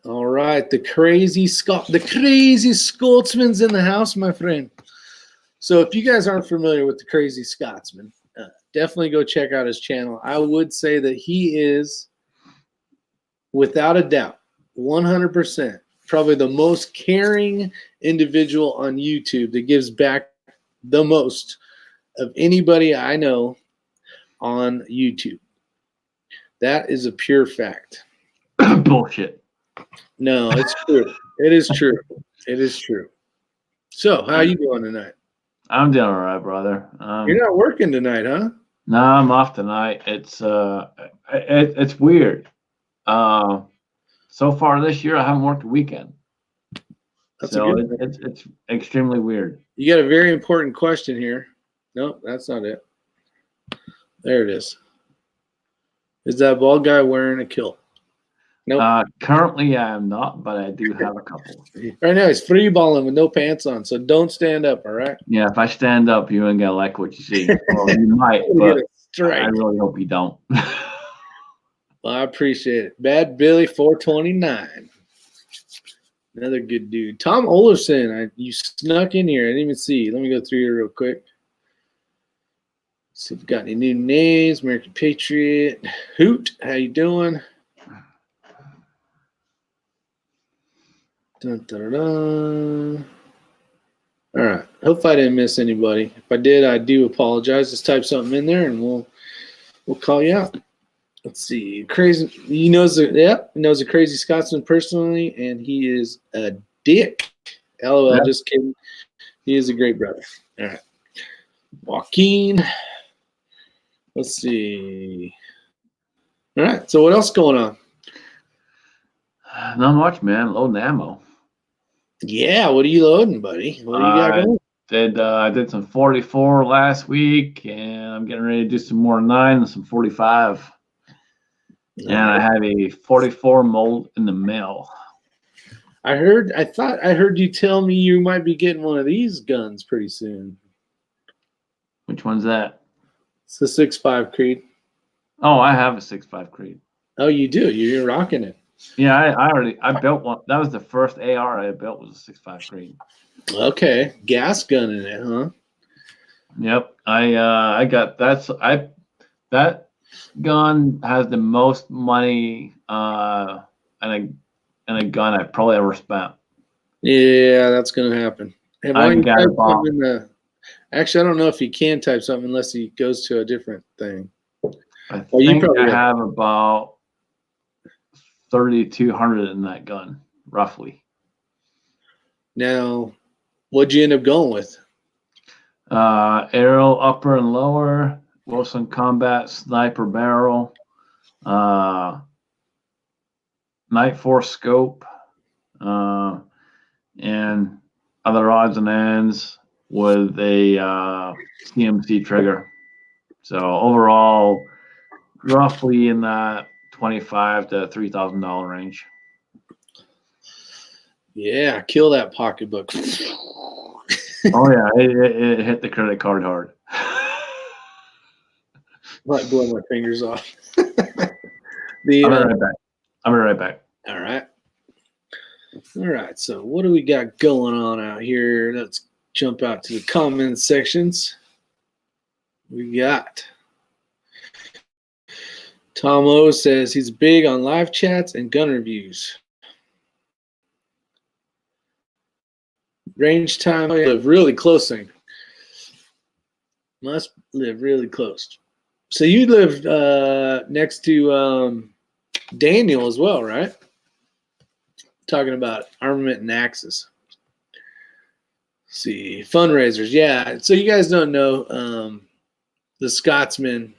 All right, the crazy Scotsman's in the house, my friend. So if you guys aren't familiar with the crazy Scotsman, definitely go check out his channel. I would say that he is, without a doubt, 100%, probably the most caring individual on YouTube that gives back the most of anybody I know on YouTube. That is a pure fact. Bullshit. No, it's true. It is true. It is true. So, how you doing tonight? I'm doing all right, brother. You're not working tonight, huh? No, I'm off tonight. It's weird. So far this year, I haven't worked a weekend. That's So a good thing. it's extremely weird. You got a very important question here. No, that's not it. There it is. Is that bald guy wearing a kilt? Nope. Currently, I am not, but I do have a couple. Right now, he's free balling with no pants on, so don't stand up, all right? Yeah, if I stand up, you ain't gonna like what you see. Well, you might, You'll but get a strike. I really hope you don't. Well, I appreciate it. Bad Billy 429. Another good dude. Tom Olafson, you snuck in here. I didn't even see you. Let me go through here real quick. See if we've got any new names. American Patriot. Hoot, how you doing? Dun, dun, dun, dun. All right. Hope I didn't miss anybody. If I did, I do apologize. Just type something in there and we'll call you out. Let's see. Crazy. He knows a crazy Scotsman personally, and he is a dick. LOL, Yeah. just kidding. He is a great brother. All right. Joaquin. Let's see. All right. So what else going on? Not much, man. Loading ammo. Yeah. What are you loading, buddy? What do you got going? I did some 44 last week, and I'm getting ready to do some more 9 and some 45. And I have a 44 mold in the mail. I thought I heard you tell me you might be getting one of these guns pretty soon. Which one's that? It's the 6.5 Creed. Oh, I have a 6.5 Creed. Oh, you do. You're rocking it. Yeah, I built one. That was the first AR I built, was a 6.5 Creed. Okay, gas gun in it, huh? Yep. I got that gun has the most money in a gun I probably ever spent. Yeah, that's gonna happen. And why I don't you got type a bomb. something in the? Actually, I don't know if he can type something unless he goes to a different thing. I Well, you think probably I got- have about 3,200 in that gun, roughly. Now, what'd you end up going with? Arrow upper and lower, Wilson Combat Sniper barrel, Night Force scope, and other odds and ends with a CMC trigger. So overall, roughly in that $25,000 to $3,000 range. Yeah, kill that pocketbook. Oh yeah, it hit the credit card hard. Might blow my fingers off. I'll be right back. I'll be right back. All right. All right. So what do we got going on out here? Let's jump out to the comment sections. We got Tom O says he's big on live chats and gun reviews. Range time, I live really close thing. Must live really close. So you lived next to Daniel as well, right? Talking about armament and axes. Let's see, fundraisers. Yeah. So you guys don't know the Scotsman.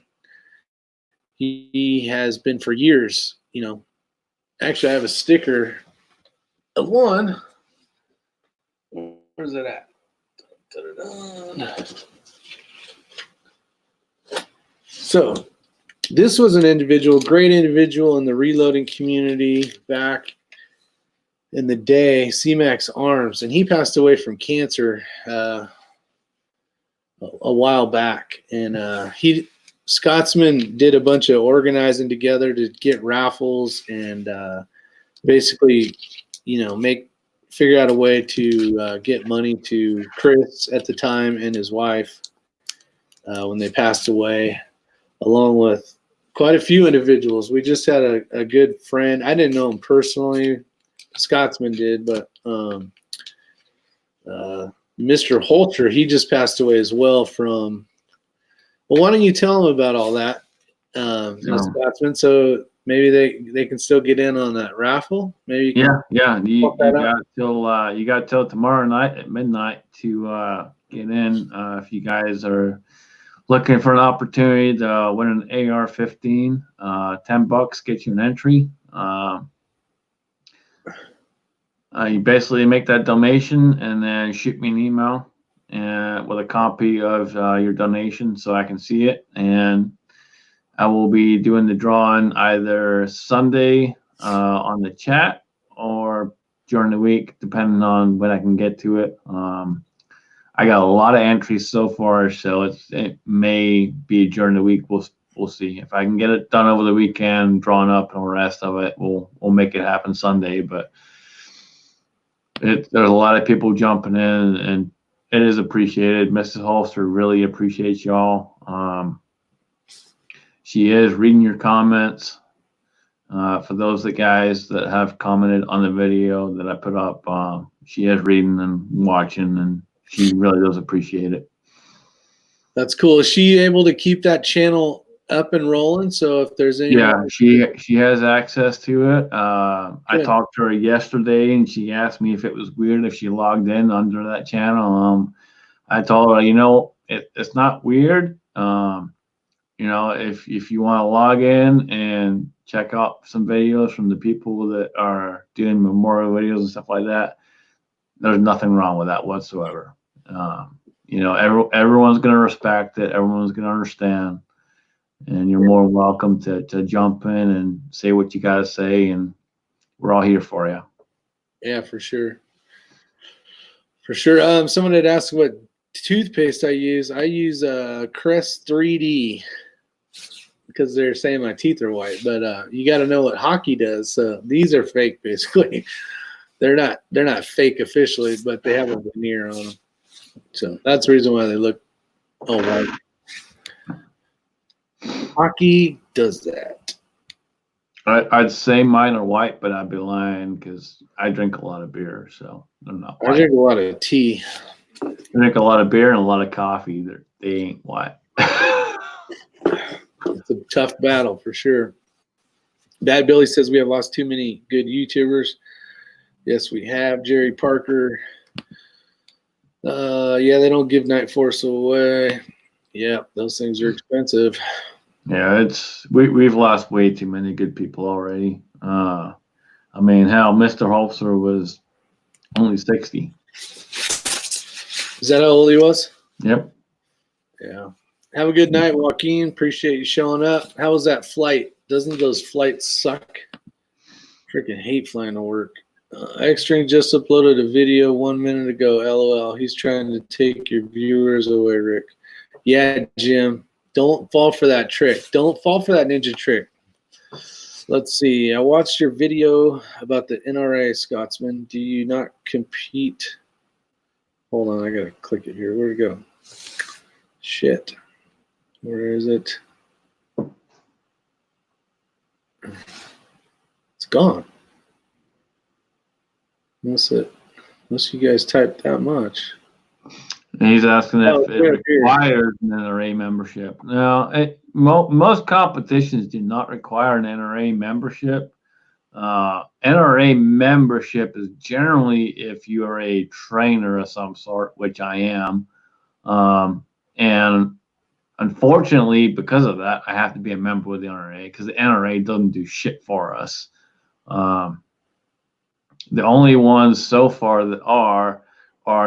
He has been for years, you know. Actually, I have a sticker of one. Where's it at? Da-da-da. So this was an individual, great individual in the reloading community back in the day, C-Max Arms, and he passed away from cancer a while back. And Scotsman did a bunch of organizing together to get raffles and basically, you know, figure out a way to get money to Chris at the time and his wife when they passed away, along with quite a few individuals. We just had a good friend. I didn't know him personally. Scotsman did, but Mr. Holter, he just passed away as well from. Well, why don't you tell him about all that, Scotsman? So maybe they can still get in on that raffle. Maybe you can You got till tomorrow night at midnight to get in. If you guys are looking for an opportunity to win an AR-15, $10 gets you an entry. You basically make that donation and then shoot me an email with a copy of your donation so I can see it. And I will be doing the drawing either Sunday on the chat or during the week, depending on when I can get to it. I got a lot of entries so far, so it may be during the week. We'll see if I can get it done over the weekend, drawn up, and the rest of it. We'll make it happen Sunday. But there's a lot of people jumping in, and it is appreciated. Mrs. Holster really appreciates y'all. She is reading your comments. For those guys that have commented on the video that I put up, she is reading and watching, and she really does appreciate it. That's cool. Is she able to keep that channel up and rolling? So if there's any, she has access to it. I talked to her yesterday, and she asked me if it was weird if she logged in under that channel. I told her, it's not weird. If you want to log in and check out some videos from the people that are doing memorial videos and stuff like that, there's nothing wrong with that whatsoever. Everyone's going to respect it. Everyone's going to understand. And you're more welcome to jump in and say what you got to say. And we're all here for you. Yeah, for sure. For sure. Someone had asked what toothpaste I use. I use Crest 3D. because they're saying my teeth are white, but you got to know what hockey does. So these are fake, basically. They're not fake officially, but they have a veneer on them. So that's the reason why they look all white. Hockey does that. I'd say mine are white, but I'd be lying because I drink a lot of beer, so they're not I white. drink a lot of tea. I drink a lot of beer and a lot of coffee. They ain't white. It's a tough battle for sure. Bad Billy says we have lost too many good YouTubers. Yes, we have. Jerry Parker. Yeah, they don't give Night Force away. Yeah, those things are expensive. Yeah, we've lost way too many good people already. I mean, hell, Mr. Holzer was only 60. Is that how old he was? Yep. Yeah. Have a good night, Joaquin. Appreciate you showing up. How was that flight? Doesn't those flights suck? Freaking hate flying to work. X-String just uploaded a video 1 minute ago. LOL. He's trying to take your viewers away, Rick. Yeah, Jim. Don't fall for that trick. Don't fall for that ninja trick. Let's see. I watched your video about the NRA, Scotsman. Do you not compete? Hold on. I got to click it here. Where'd it go? Shit. Where is it? It's gone. Unless you guys typed that much. And he's asking if it here. requires an NRA membership. No, most competitions do not require an NRA membership. NRA membership is generally if you are a trainer of some sort, which I am. And unfortunately, because of that, I have to be a member with the NRA because the NRA doesn't do shit for us. The only ones so far that are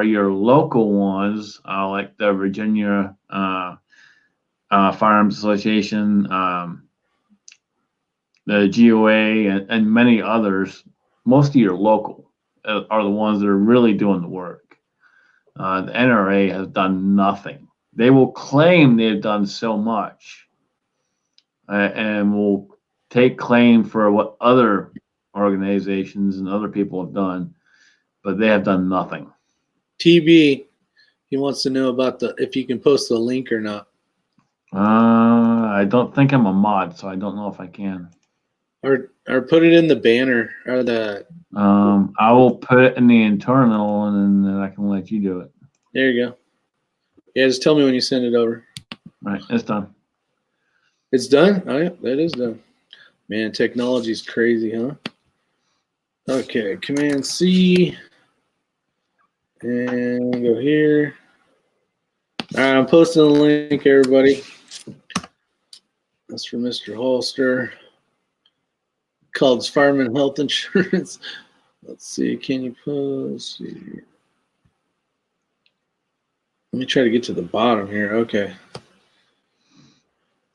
your local ones, like the Virginia Firearms Association, the GOA, and many others. Most of your local are the ones that are really doing the work. The NRA has done nothing. They will claim they've done so much and will take claim for what other organizations and other people have done, but they have done nothing. TB, he wants to know about if you can post the link or not. I don't think I'm a mod, so I don't know if I can. Or put it in the banner or the. I will put it in the internal, and then I can let you do it. There you go. Yeah, just tell me when you send it over. Right, it's done. It's done? Oh, yeah, that is done. Man, technology's crazy, huh? Okay, Command C. And go here. All right, I'm posting the link, everybody. That's for Mr. Holster. Called Fireman Health Insurance. Let's see. Can you post? Let me try to get to the bottom here. Okay.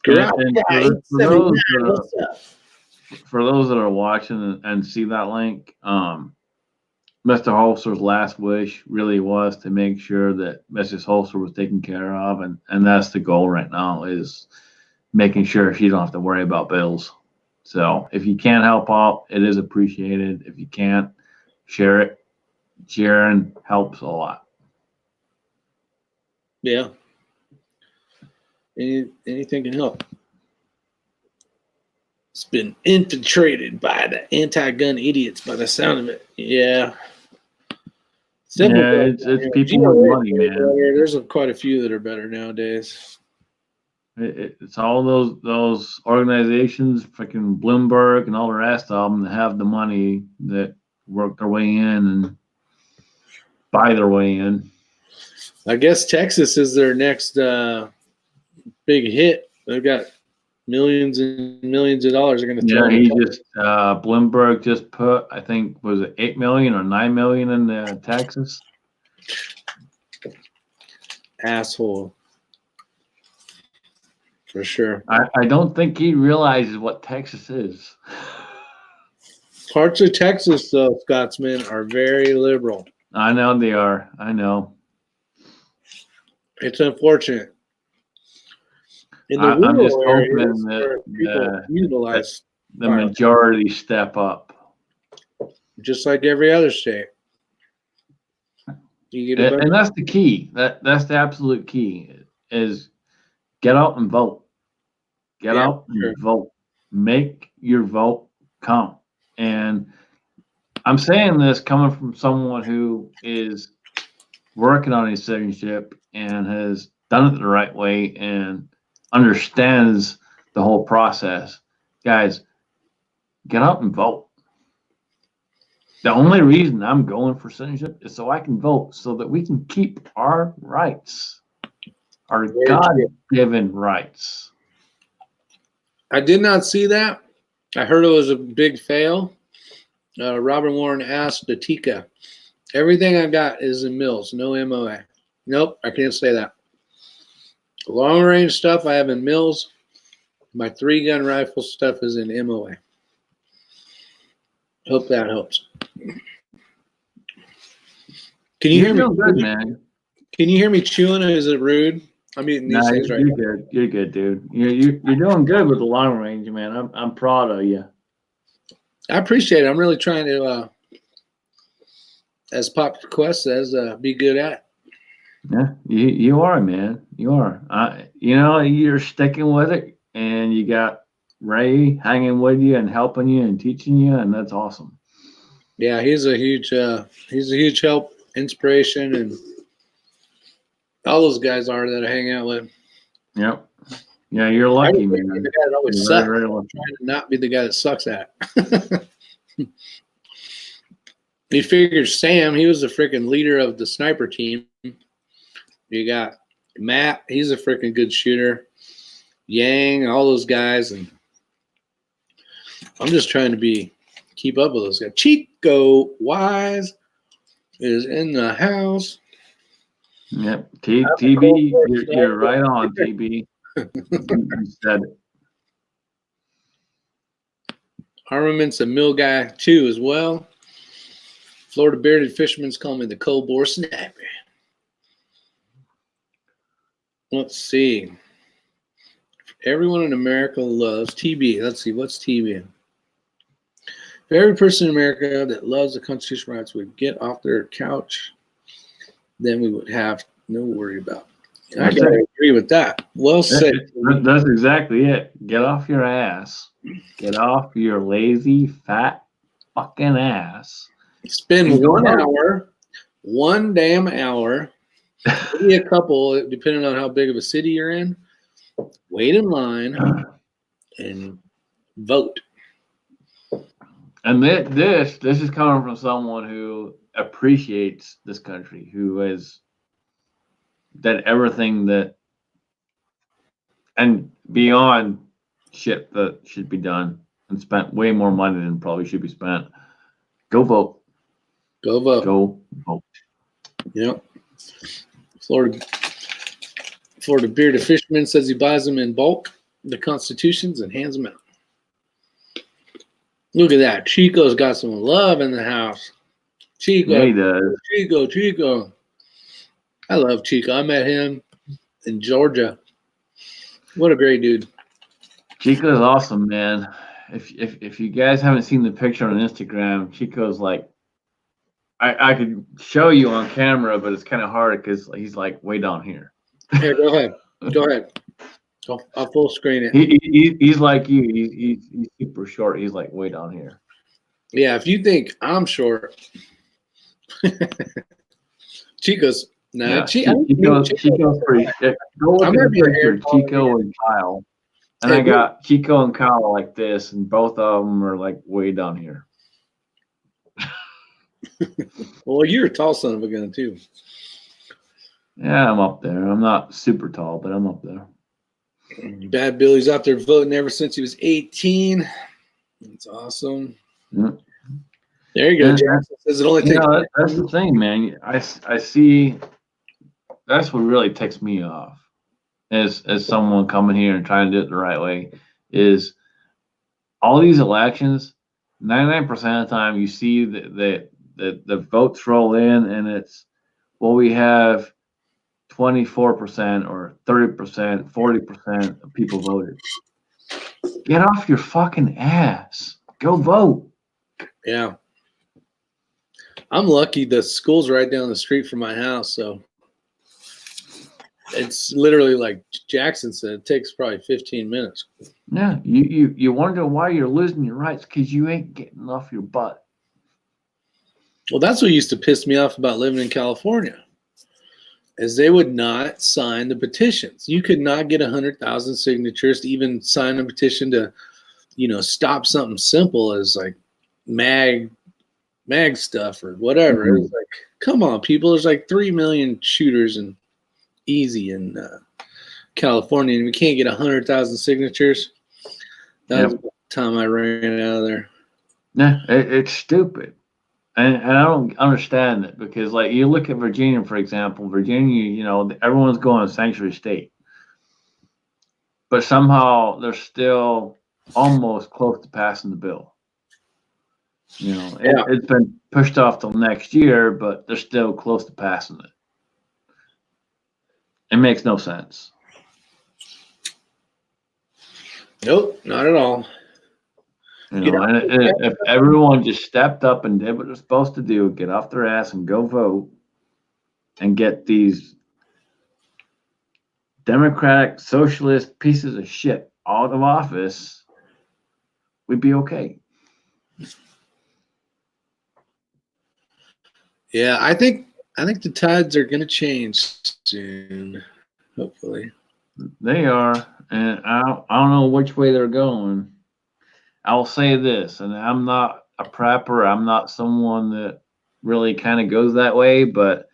For those that are watching and see that link, Mr. Holster's last wish really was to make sure that Mrs. Holster was taken care of, and that's the goal right now, is making sure she don't have to worry about bills. So if you can't help out, it is appreciated. If you can't, share it. Sharing helps a lot. Yeah. Anything can help. It's been infiltrated by the anti-gun idiots by the sound of it. Yeah. It's people with money, man. There's quite a few that are better nowadays. It's all those organizations, freaking Bloomberg and all the rest of them, that have the money that work their way in and buy their way in. I guess Texas is their next big hit. They've got millions and millions of dollars they're going to throw. Yeah, Bloomberg just put, I think, was it 8 million or 9 million in Texas? Asshole. For sure. I don't think he realizes what Texas is. Parts of Texas, though, Scotsmen, are very liberal. I know they are. I know. It's unfortunate. In the I'm just rural hoping areas that where people utilize the firearms, majority step up. just like every other state. You get a bunch And that's the key. That's the absolute key is get out and vote. Get Yeah, out and sure. vote. Make your vote count. And I'm saying this coming from someone who is working on his citizenship and has done it the right way and understands the whole process. Guys, get out and vote. The only reason I'm going for citizenship is so I can vote, so that we can keep our rights, our Very true. God-given rights. I did not see that. I heard it was a big fail. Robert Warren asked Atika, everything I got is in mills, no MOA. Nope, I can't say that. Long range stuff I have in mills. My 3-gun rifle stuff is in MOA. Hope that helps. Can you hear me? You're doing good, man. Can you hear me chewing? Is it rude? I'm eating these Nah, things right you're now. good. You're good, dude. You're doing good with the long range, man. I'm proud of you. I appreciate it. I'm really trying to, as Pop Quest says, be good at. Yeah, you are, man. You are. You're sticking with it, and you got Ray hanging with you and helping you and teaching you, and that's awesome. Yeah, he's a huge help, inspiration, and all those guys are that I hang out with. Yep. Yeah, you're lucky, man. The guy that always You're sucks. very, very lucky. Trying to not be the guy that sucks at it. You figure Sam, he was the freaking leader of the sniper team. You got Matt, he's a freaking good shooter. Yang, all those guys, and I'm just trying to keep up with those guys. Chico Wise is in the house. Yep. TB, you're right on, TB. You said it. Armament's a mill guy too, as well. Florida bearded fishermen's call me the Cold Bore Sniper. Let's see. Everyone in America loves TB. Let's see, what's TB? If every person in America that loves the Constitution rights would get off their couch, then we would have no worry about it. I gotta agree with that. Well said. That's exactly it. Get off your ass. Get off your lazy, fat fucking ass. Spend 1 hour, 1 damn hour, maybe a couple, depending on how big of a city you're in. Wait in line and vote. And this is coming from someone who appreciates this country, who has done everything that and beyond shit that should be done, and spent way more money than probably should be spent. Go vote. Go vote. Go vote. Yep. Florida bearded fisherman says he buys them in bulk, the constitutions, and hands them out. Look at that. Chico's got some love in the house. Chico. Yeah, he does. Chico. I love Chico. I met him in Georgia. What a great dude. Chico's awesome, man. If you guys haven't seen the picture on Instagram, Chico's like, I could show you on camera, but it's kind of hard because he's like way down here. Here, go ahead. I'll full screen it. He's like you. He's super short. He's like way down here. Yeah, if you think I'm short, Chico's Chico's pretty. Go look at the picture, Chico and Kyle. And I got Chico and Kyle like this, and both of them are like way down here. Well, you're a tall son of a gun too. Yeah, I'm up there. I'm not super tall, but I'm up there. Bad Billy's out there voting ever since he was 18. That's awesome. Yep. There you go. Jackson says it only takes. That's the thing, man. I see. That's what really ticks me off, as someone coming here and trying to do it the right way, is all these elections. 99% of the time, you see the votes roll in, and it's, well, we have 24% or 30%, 40% of people voted. Get off your fucking ass. Go vote. Yeah. I'm lucky the school's right down the street from my house, so it's literally like Jackson said, it takes probably 15 minutes. Yeah, you wonder why you're losing your rights because you ain't getting off your butt. Well, that's what used to piss me off about living in California, is they would not sign the petitions. You could not get 100,000 signatures to even sign a petition to, stop something simple as like mag stuff or whatever. Mm-hmm. It was like, come on, people. There's like 3 million shooters and easy in California, and we can't get 100,000 signatures. That was the time I ran out of there. Yeah, it's stupid. And I don't understand it because, like, you look at Virginia, for example. Virginia, everyone's going to sanctuary state. But somehow they're still almost close to passing the bill. It's been pushed off till next year, but they're still close to passing it. It makes no sense. Nope, not at all. And if everyone just stepped up and did what they're supposed to do, get off their ass and go vote and get these Democratic socialist pieces of shit out of office, we'd be okay. Yeah, I think the tides are going to change soon, hopefully. They are, and I don't know which way they're going. I will say this, and I'm not a prepper. I'm not someone that really kind of goes that way, but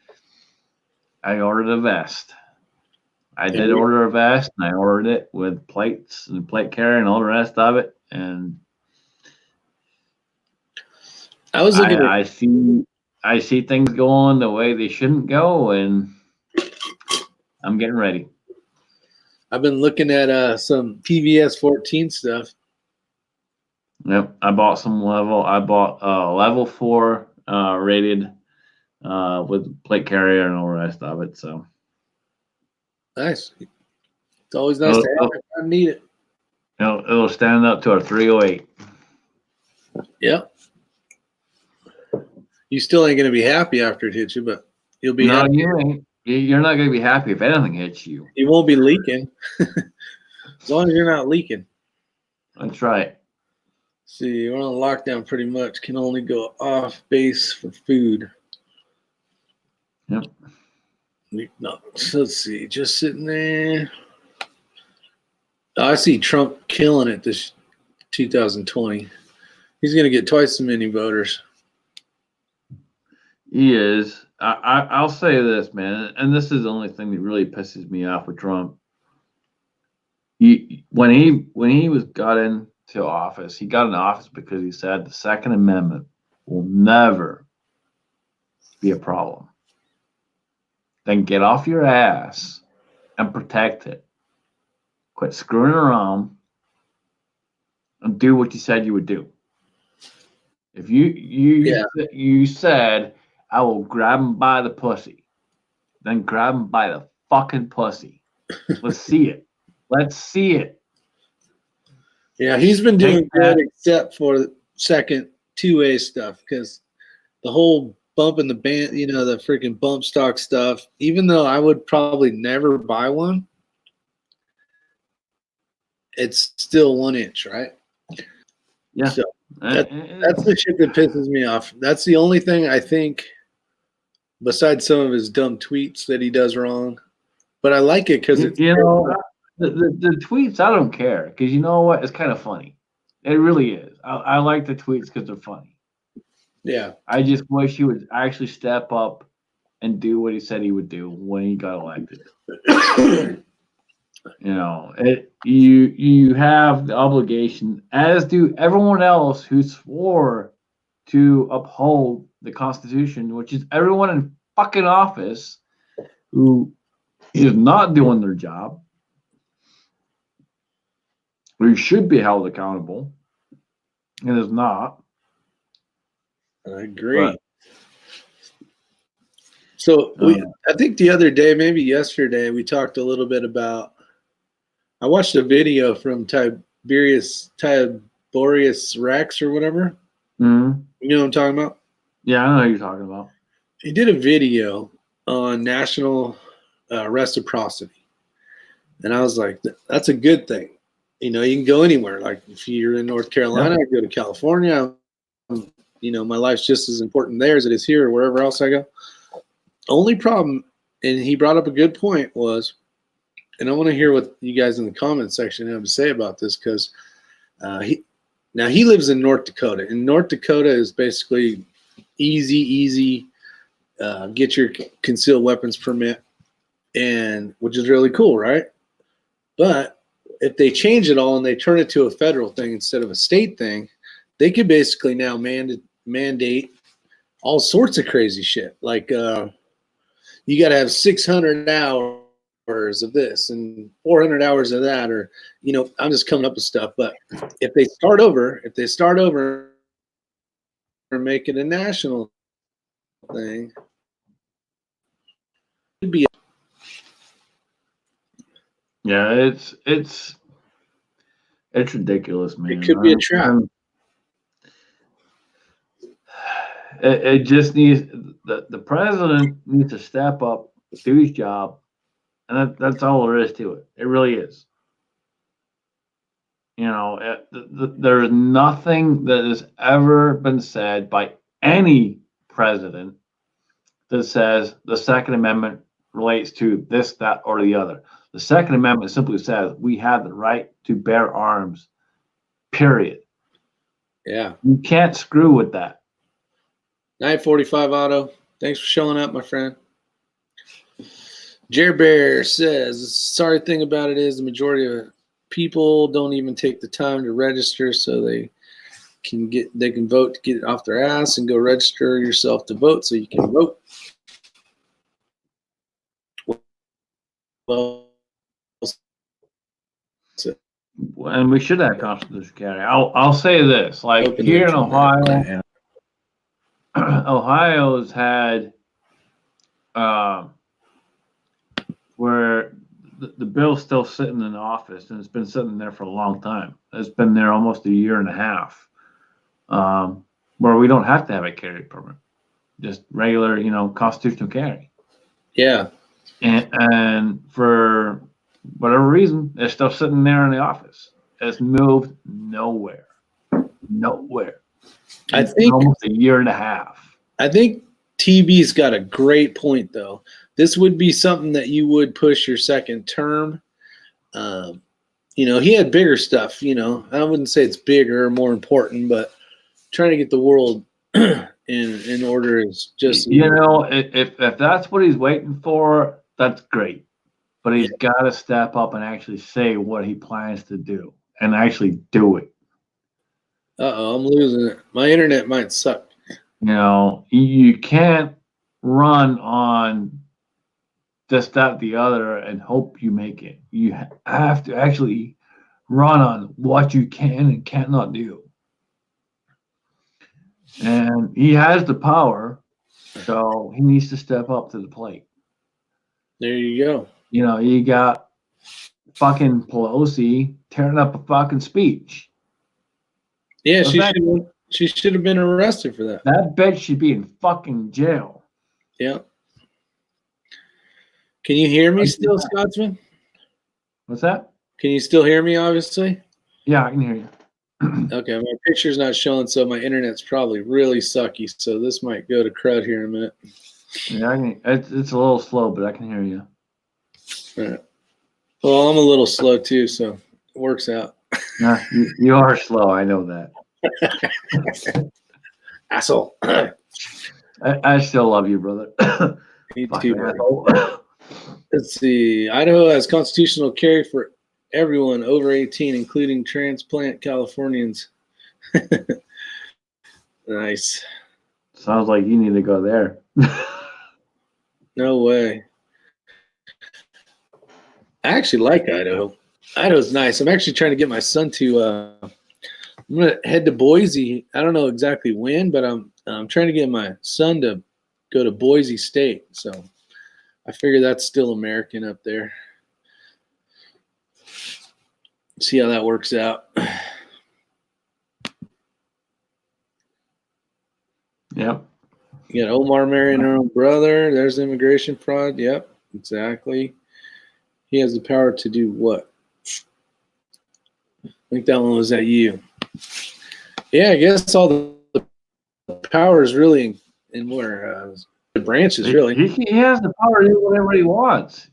I ordered a vest. I did order a vest, and I ordered it with plates and plate carrier and all the rest of it. And I was looking I see things going the way they shouldn't go, and I'm getting ready. I've been looking at some PVS 14 stuff. Yep, I bought level 4 rated with plate carrier and all the rest of it. So nice. It's always nice to have it. I need it. It'll stand up to our 308. Yep. You still ain't gonna be happy after it hits you, but you'll be happy. You ain't. You're not gonna be happy if anything hits you. You won't be leaking. As long as you're not leaking. That's right. See, we're on lockdown pretty much. Can only go off base for food. Yep. No, let's see. Just sitting there. I see Trump killing it this 2020. He's going to get twice as many voters. He is. I'll say this, man, and this is the only thing that really pisses me off with Trump. When he got into office, he got in office because he said the Second Amendment will never be a problem. Then get off your ass and protect it. Quit screwing around and do what you said you would do. If you said, I will grab him by the pussy, then grab him by the fucking pussy. Let's see it. Let's see it. Yeah, he's been doing good except for second two-way stuff because the whole bump in the band, the freaking bump stock stuff, even though I would probably never buy one, it's still 1 inch, right? Yeah. So that's the shit that pisses me off. That's the only thing I think, besides some of his dumb tweets that he does wrong. But I like it because it's the tweets. I don't care because you know what? It's kind of funny. It really is. I like the tweets because they're funny. Yeah. I just wish he would actually step up and do what he said he would do when he got elected. You have the obligation, as do everyone else who swore to uphold the Constitution, which is everyone in fucking office who is not doing their job, who should be held accountable, and is not. I agree. So I think the other day, maybe yesterday, we talked a little bit about. I watched a video from Tiberius Rex or whatever. Mm-hmm. You know what I'm talking about? Yeah, I know who you're talking about. He did a video on national reciprocity, and I was like, "That's a good thing." You know, you can go anywhere. Like if you're in North Carolina, I go to California. You know, my life's just as important there as it is here or wherever else I go. Only problem, and he brought up a good point, was, and I want to hear what you guys in the comment section have to say about this, because he lives in North Dakota, and North Dakota is basically easy. Get your concealed weapons permit, and which is really cool, right? But if they change it all and they turn it to a federal thing instead of a state thing, they could basically now mandate all sorts of crazy shit. Like you got to have 600 hours of this and 400 hours of that, or, you know, I'm just coming up with stuff. But if they start over and make it a national thing, it could be. Yeah, it's ridiculous, man. It could be a trap. It just needs the president needs to step up, do his job, and that's all there is to it. It really is. You know, there's nothing that has ever been said by any president that says the Second Amendment relates to this, that, or the other. The Second Amendment simply says we have the right to bear arms, period. Yeah. You can't screw with that. 945 Auto, thanks for showing up, my friend. Jer Bear says, the sorry thing about it is the majority of people don't even take the time to register, so they can vote to get it off their ass and go register yourself to vote so you can vote. Well, And we should have constitutional carry. I'll say this, like here in Ohio, Ohio's had where the bill's still sitting in office, and it's been sitting there for a long time. It's been there almost a year and a half, where we don't have to have a carry permit, just regular, you know, constitutional carry. Yeah. And for whatever reason, it's still sitting there in the office. It's moved nowhere. I think almost a year and a half. I think TB's got a great point, though. This would be something that you would push your second term. You know, he had bigger stuff. You know, I wouldn't say it's bigger or more important, but trying to get the world in order is just. You know, if that's what he's waiting for, that's great. But he's got to step up and actually say what he plans to do and actually do it. Uh-oh, I'm losing it. My internet might suck. You know, you can't run on this, that, the other and hope you make it. You have to actually run on what you can and cannot do. And he has the power, so he needs to step up to the plate. There you go. You know, you got fucking Pelosi tearing up a fucking speech. Yeah, she should have been arrested for that. That bitch should be in fucking jail. Yeah. Can you hear me still, Scotsman? What's that? Can you still hear me, obviously? Yeah, I can hear you. Okay, my picture's not showing, so my internet's probably really sucky, so this might go to crud here in a minute. Yeah, it's a little slow, but I can hear you. All right. Well, I'm a little slow too, so it works out. Yeah, you are slow. I know that. Asshole. I still love you, brother. Me too, bro. Let's see. Idaho has constitutional carry for everyone over 18, including transplant Californians. Nice. Sounds like you need to go there. No way. I actually like Idaho. Idaho's nice. I'm actually trying to get my son to I'm gonna head to Boise. I don't know exactly when, but I'm trying to get my son to go to Boise State. So I figure that's still American up there. See how that works out. Yep. You got Omar marrying her own brother. There's immigration fraud. Yep, exactly. He has the power to do what? I think that one was at you. Yeah, I guess all the power is really in where the branches, really. He has the power to do whatever he wants.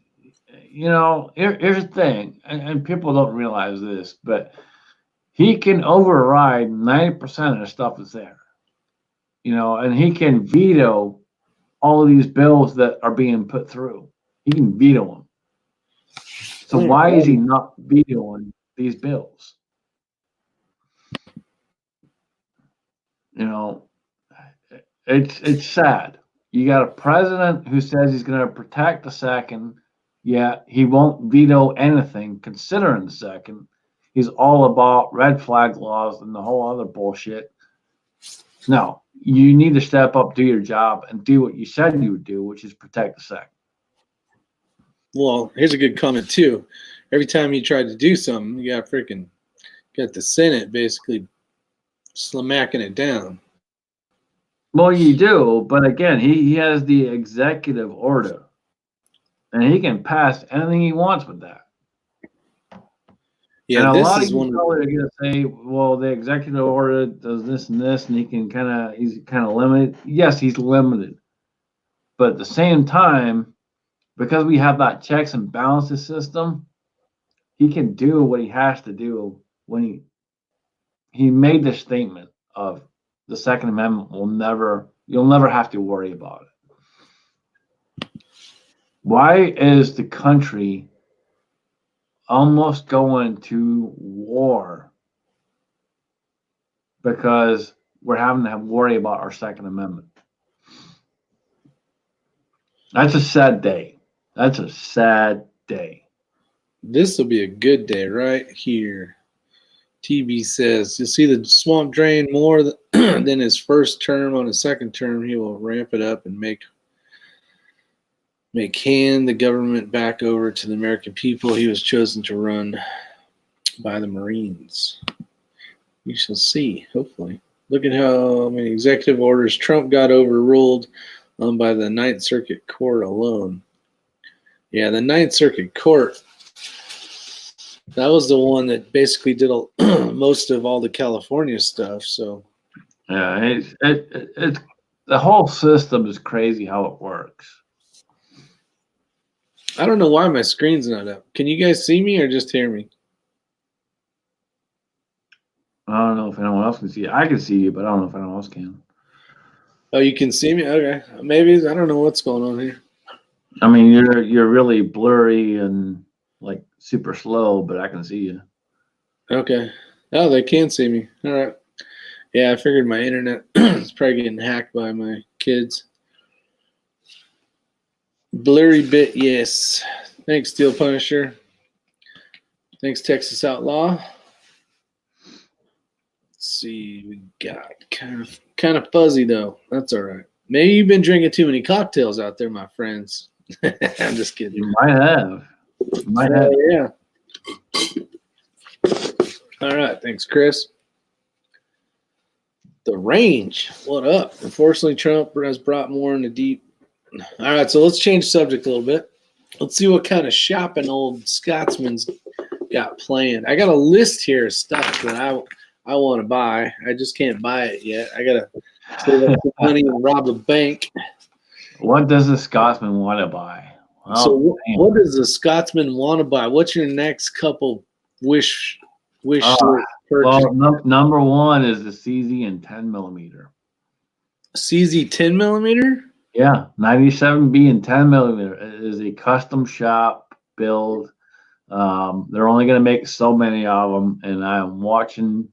You know, here's the thing, and people don't realize this, but he can override 90% of the stuff that's there. You know, and he can veto all of these bills that are being put through. He can veto them. So why is he not vetoing these bills? You know, it's sad. You got a president who says he's going to protect the second, yet he won't veto anything considering the second. He's all about red flag laws and the whole other bullshit. No, you need to step up, do your job, and do what you said you would do, which is protect the second. Well, here's a good comment too. Every time he tried to do something, you got the Senate basically smacking it down. Well, you do, but again, he has the executive order, and he can pass anything he wants with that. Yeah, and a this lot is of you one. probably are going to say, well, the executive order does this and this, and he's kind of limited. Yes, he's limited. But at the same time, because we have that checks and balances system, he can do what he has to do when he made the statement of the Second Amendment you'll never have to worry about it. Why is the country almost going to war because we're having to worry about our Second Amendment? That's a sad day. That's a sad day. This will be a good day right here. TB says, you'll see the swamp drain more than his first term. On his second term, he will ramp it up and hand the government back over to the American people. He was chosen to run by the Marines. We shall see, hopefully. Look at how many executive orders Trump got overruled by the Ninth Circuit Court alone. Yeah, the Ninth Circuit Court, that was the one that basically did most of all the California stuff. So, yeah, it's the whole system is crazy how it works. I don't know why my screen's not up. Can you guys see me or just hear me? I don't know if anyone else can see it. I can see you, but I don't know if anyone else can. Oh, you can see me? Okay. Maybe I don't know what's going on here. I mean, you're really blurry and like super slow, but I can see you. Okay. Oh, they can see me. All right. Yeah, I figured my internet is probably getting hacked by my kids. Blurry bit, yes. Thanks, Steel Punisher. Thanks, Texas Outlaw. Let's see, we got kind of fuzzy though. That's all right. Maybe you've been drinking too many cocktails out there, my friends. I'm just kidding. You might have. Yeah. All right, thanks, Chris. The range, what up? Unfortunately, Trump has brought more into deep. All right, so let's change subject a little bit. Let's see what kind of shopping old Scotsman's got planned. I got a list here of stuff that I want to buy. I just can't buy it yet. I gotta save up some money and rob a bank. What does a Scotsman want to buy? Well, So what does a Scotsman want to buy? What's your next couple wish list purchase? Well, number one is the CZ in 10 millimeter. CZ 10 millimeter? Yeah, 97B in 10 millimeter. It is a custom shop build. They're only going to make so many of them, and I'm watching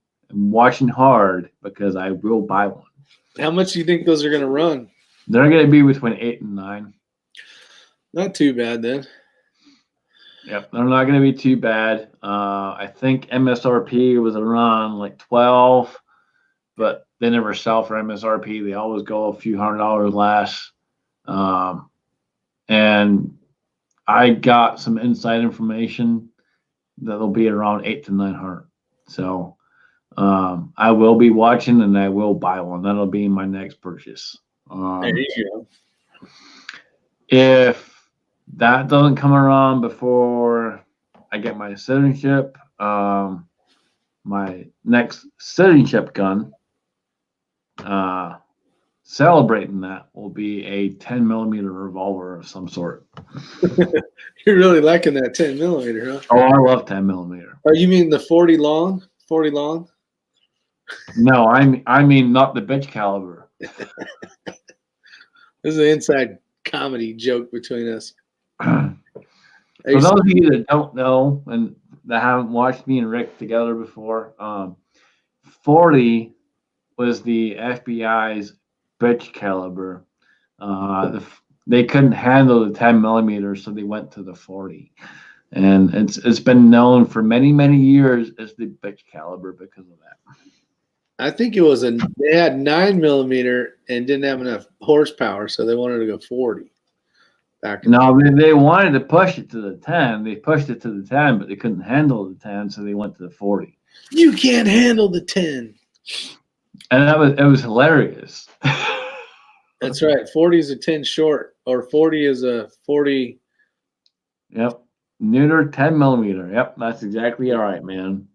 hard because I will buy one. How much do you think those are going to run? They're going to be between 8 and 9. Not too bad then. Yep, they're not going to be too bad. I think MSRP was around like 12, but they never sell for MSRP. They always go a few $100 less. And I got some inside information that'll be around 8 to 900. So I will be watching and I will buy one. That'll be my next purchase. There you go. If that doesn't come around before I get my citizenship, my next citizenship gun, celebrating that will be a 10 millimeter revolver of some sort. You're really liking that 10 millimeter, huh? Oh, I love 10 millimeter. Oh, you mean the 40 long? 40 long? No, I mean not the bitch caliber. This is an inside comedy joke between us. For those of you that don't know and that haven't watched me and Rick together before, 40 was the FBI's bitch caliber. They couldn't handle the 10 millimeters, so they went to the 40. And it's been known for many, many years as the bitch caliber because of that. I think it was they had 9 millimeter and didn't have enough horsepower, so they wanted to go 40. No, they wanted to push it to the 10. They pushed it to the 10, but they couldn't handle the 10, so they went to the 40. You can't handle the 10. And it was hilarious. That's right. 40 is a 10 short, or 40 is a 40. Yep. Neuter 10 millimeter. Yep, that's exactly right, man.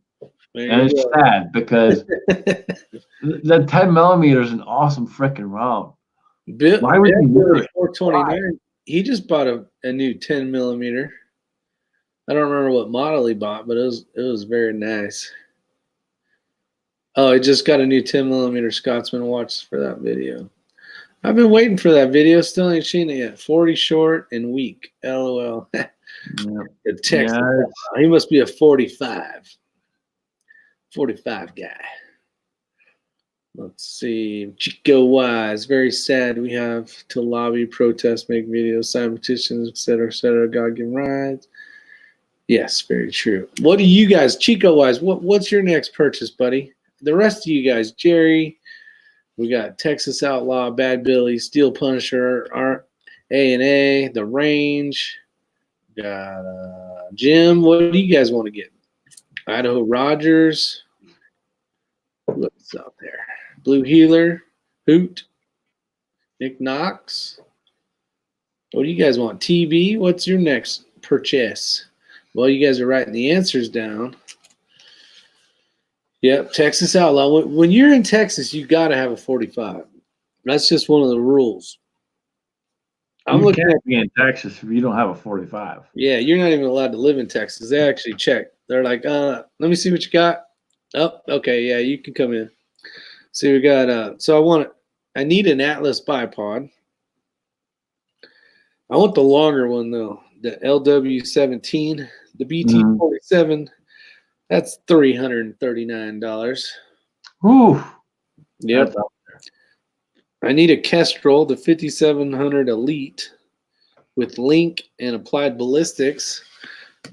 And it's go. sad because the 10 millimeter is an awesome freaking round. Why would you do it? 429. He just bought a new 10 millimeter. I don't remember what model he bought, but it was very nice. Oh, he just got a new 10 millimeter Scotsman watch for that video. I've been waiting for that video. Still ain't seen it yet. 40 short and weak. LOL. The text. Yeah. He must be a 45. 45 guy. Let's see. Chico Wise. Very sad. We have to lobby, protest, make videos, sign petitions, etc., God-given rights. Yes, very true. What do you guys, Chico Wise, what's your next purchase, buddy? The rest of you guys, Jerry, we got Texas Outlaw, Bad Billy, Steel Punisher, A&A, The Range. Got Jim. What do you guys want to get? Idaho Rogers. What's out there? Blue Healer, Hoot, Nick Knox. What do you guys want? TB, what's your next purchase? Well, you guys are writing the answers down. Yep, Texas Outlaw. When you're in Texas, you got to have a 45. That's just one of the rules. I'm looking at be in Texas if you don't have a 45. Yeah, you're not even allowed to live in Texas. They actually check. They're like, let me see what you got. Oh, okay, yeah, you can come in. See, we got. So I need an Atlas bipod. I want the longer one though, the LW17, the BT47. That's $339. Ooh. Yep. I need a Kestrel, the 5700 Elite, with link and applied ballistics.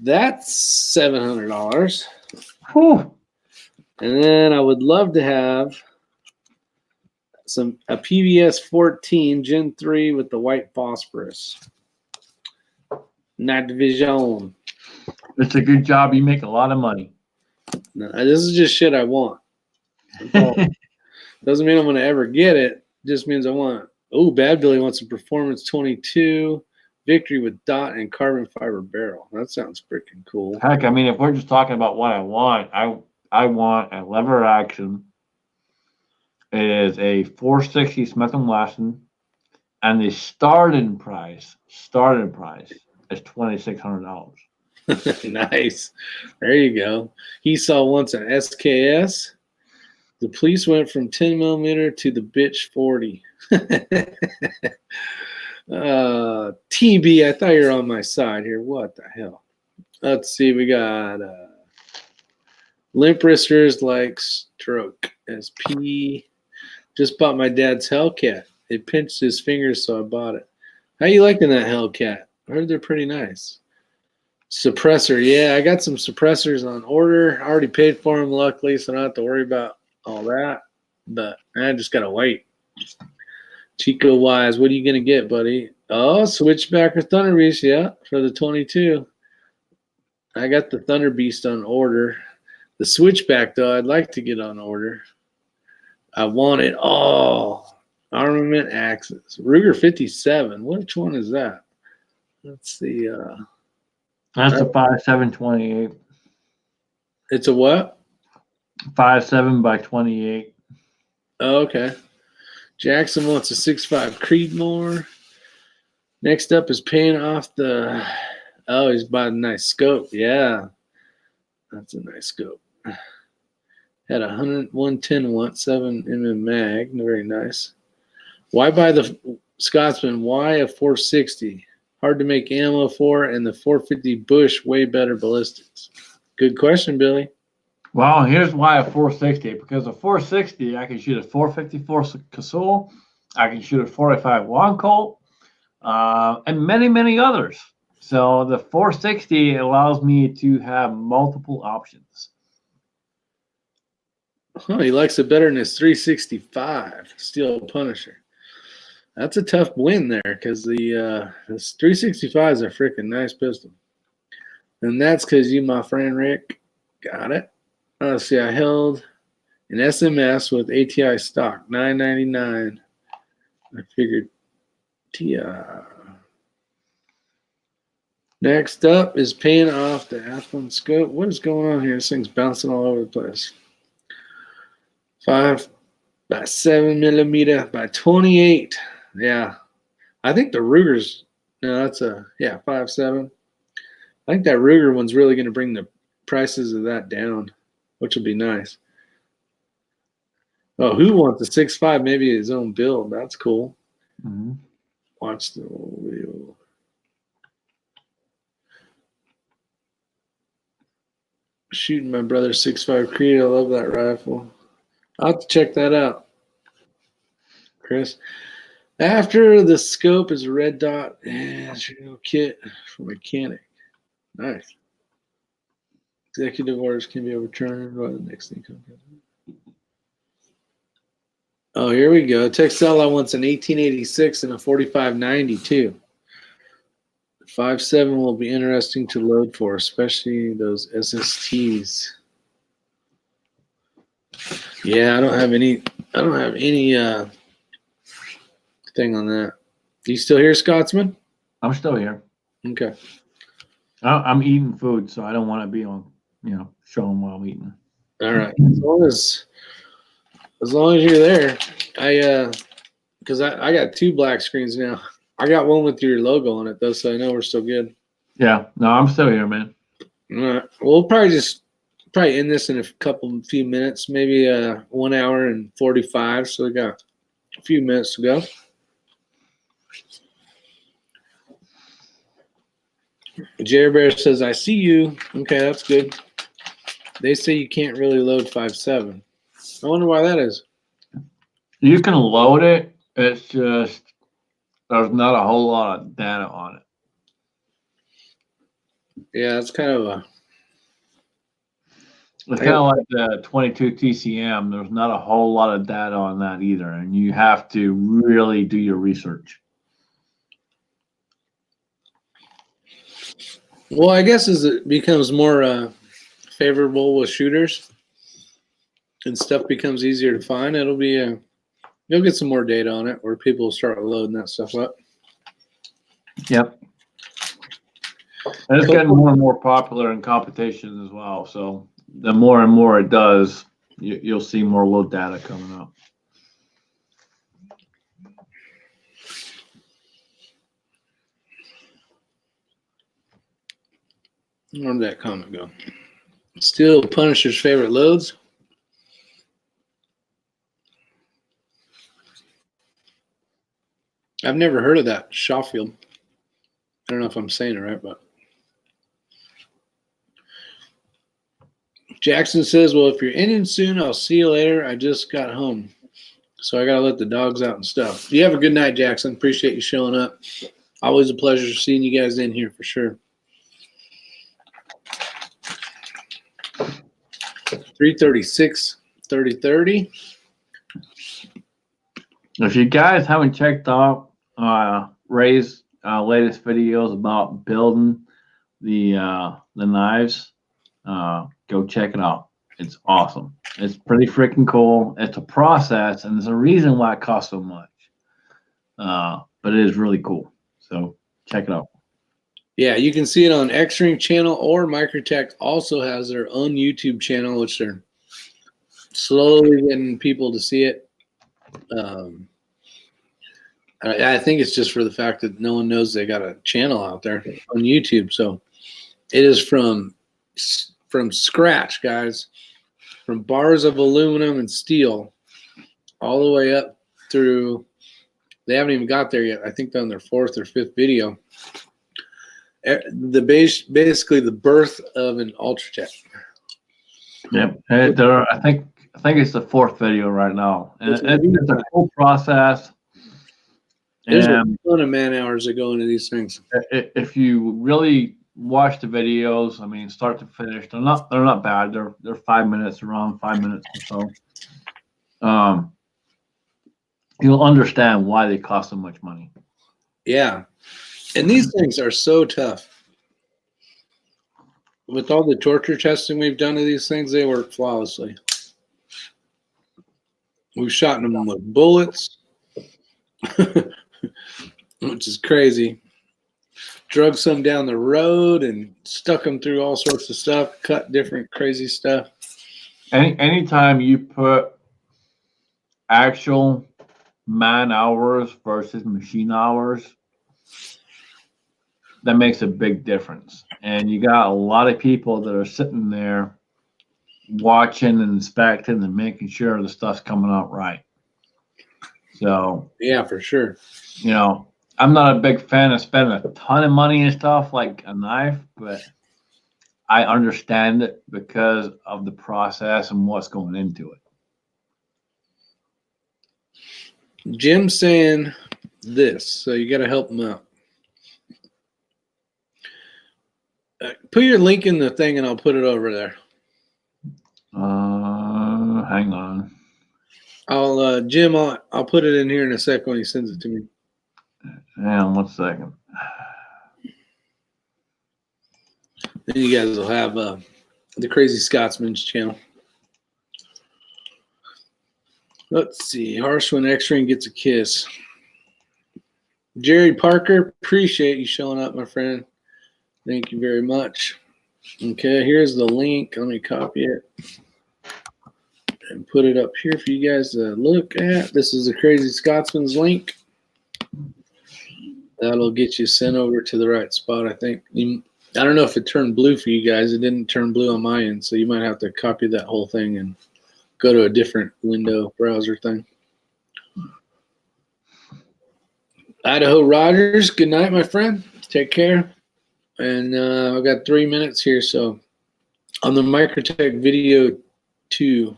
That's $700. Whew. And then I would love to have a PVS 14 Gen 3 with the white phosphorus. Night Vision. It's a good job. You make a lot of money. No, this is just shit I want. Doesn't mean I'm going to ever get it. Just means I want it. Oh, Bad Billy wants a Performance 22 Victory with dot and carbon fiber barrel. That sounds freaking cool. Heck, I mean, if we're just talking about what I want, I want a lever action. It is a 460 Smith & Wesson, and the starting price is $2,600. Nice. There you go. He saw once an SKS. The police went from 10 millimeter to the bitch 40. TB, I thought you were on my side here. What the hell? Let's see. We got Limp Wristers like Stroke SP. Just bought my dad's Hellcat. It pinched his fingers, so I bought it. How you liking that Hellcat? I heard they're pretty nice. Suppressor. Yeah, I got some suppressors on order. I already paid for them, luckily, so I don't have to worry about all that. But I just got to wait. Chico Wise, what are you going to get, buddy? Oh, Switchback or Thunder Beast, yeah, for the 22. I got the Thunder Beast on order. The Switchback, though, I'd like to get on order. I want it all. Armament Axis. Ruger 57. Which one is that? Let's see. That's a 5.7/28. It's a what? 5.7 by 28. Oh, okay. Jackson wants a 6.5 Creedmoor. Next up is paying off the. Oh, he's bought a nice scope. Yeah. That's a nice scope. Had a 110 watt 7mm mag. Very nice. Why buy the Scotsman? Why a 460? Hard to make ammo for, and the 450 Bush way better ballistics. Good question, Billy. Well, here's why a 460. Because a 460, I can shoot a 454 Casull, I can shoot a 45 Long Colt, and many, many others. So the 460 allows me to have multiple options. Oh, he likes it better than his 365 Steel Punisher. That's a tough win there because the 365 is a freaking nice pistol. And that's because you, my friend Rick, got it. Let's see, I held an SMS with ATI stock, $9.99. I figured TI. Next up is paying off the Athlon scope. What is going on here? This thing's bouncing all over the place. 5 by 7mm by 28. Yeah. I think the Ruger's, no, that's a, yeah, 5.7. I think that Ruger one's really going to bring the prices of that down, which will be nice. Oh, who wants a 6.5? Maybe his own build. That's cool. Mm-hmm. Watch the video. Shooting my brother's 6.5 Creed. I love that rifle. I'll have to check that out, Chris. After the scope is a red dot. Yeah, it's your new kit for mechanic. Nice. Executive orders can be overturned. What the next thing comes? Oh, here we go. Textile wants an 1886 and a 4590 too. 5.7 will be interesting to load for, especially those SSTs. Yeah, I don't have any thing on that. You still here, Scotsman? I'm still here. Okay. I'm eating food, so I don't want to be on, showing while I'm eating. All right. As long as you're there, because I got 2 black screens now. I got one with your logo on it though, so I know we're still good. Yeah, no, I'm still here, man. All right. We'll probably end this in a few minutes, maybe 1 hour and 45. So we got a few minutes to go. Jerry Bear says, "I see you." Okay, that's good. They say you can't really load 5.7. I wonder why that is. You can load it. It's just there's not a whole lot of data on it. Yeah, it's kind of a. It's kind of like the 22 TCM. There's not a whole lot of data on that either, and you have to really do your research. Well, I guess as it becomes more favorable with shooters and stuff becomes easier to find, it'll be you'll get some more data on it where people will start loading that stuff up. Yep. And it's getting more and more popular in competition as well. So the more and more it does, you'll see more load data coming up. Where did that comment go? Still Punisher's favorite loads. I've never heard of that Shawfield. I don't know if I'm saying it right, but Jackson says, "Well, if you're ending soon, I'll see you later. I just got home, so I gotta let the dogs out and stuff." You have a good night, Jackson. Appreciate you showing up. Always a pleasure seeing you guys in here for sure. 336, 3030. If you guys haven't checked out Ray's latest videos about building the knives, go check it out. It's awesome. It's pretty freaking cool. It's a process, and there's a reason why it costs so much. But it is really cool. So check it out. Yeah, you can see it on X-Ring channel, or Microtech also has their own YouTube channel, which they're slowly getting people to see it. I think it's just for the fact that no one knows they got a channel out there on YouTube. So it is from scratch, guys, from bars of aluminum and steel all the way up through. They haven't even got there yet. I think they're on their 4th or 5th video. Basically the birth of an Ultratech. Yep. I think it's the 4th video right now, and it's a cool process. There's a ton of man hours that go into these things. If you really watch the videos, I mean, start to finish, they're not bad. They're 5 minutes, around 5 minutes or so. You'll understand why they cost so much money. Yeah, and these things are so tough. With all the torture testing we've done to these things, they work flawlessly. We've shot them with bullets, which is crazy. Drug some down the road and stuck them through all sorts of stuff, cut different crazy stuff. Anytime you put actual man hours versus machine hours, that makes a big difference. And you got a lot of people that are sitting there watching and inspecting and making sure the stuff's coming out right. So yeah, for sure. You know, I'm not a big fan of spending a ton of money and stuff like a knife, but I understand it because of the process and what's going into it. Jim's saying this, so you got to help him out. Put your link in the thing, and I'll put it over there. Hang on. Jim, I'll put it in here in a sec when he sends it to me. Hang on 1 second. Then you guys will have the Crazy Scotsman's channel. Let's see. Harsh when X-Ring gets a kiss. Jerry Parker, appreciate you showing up, my friend. Thank you very much. Okay, here's the link. Let me copy it and put it up here for you guys to look at. This is the Crazy Scotsman's link. That'll get you sent over to the right spot, I think. I don't know if it turned blue for you guys. It didn't turn blue on my end, so you might have to copy that whole thing and go to a different window browser thing. Idaho Rogers, good night, my friend. Take care. And I've got 3 minutes here, so on the Microtech video 2.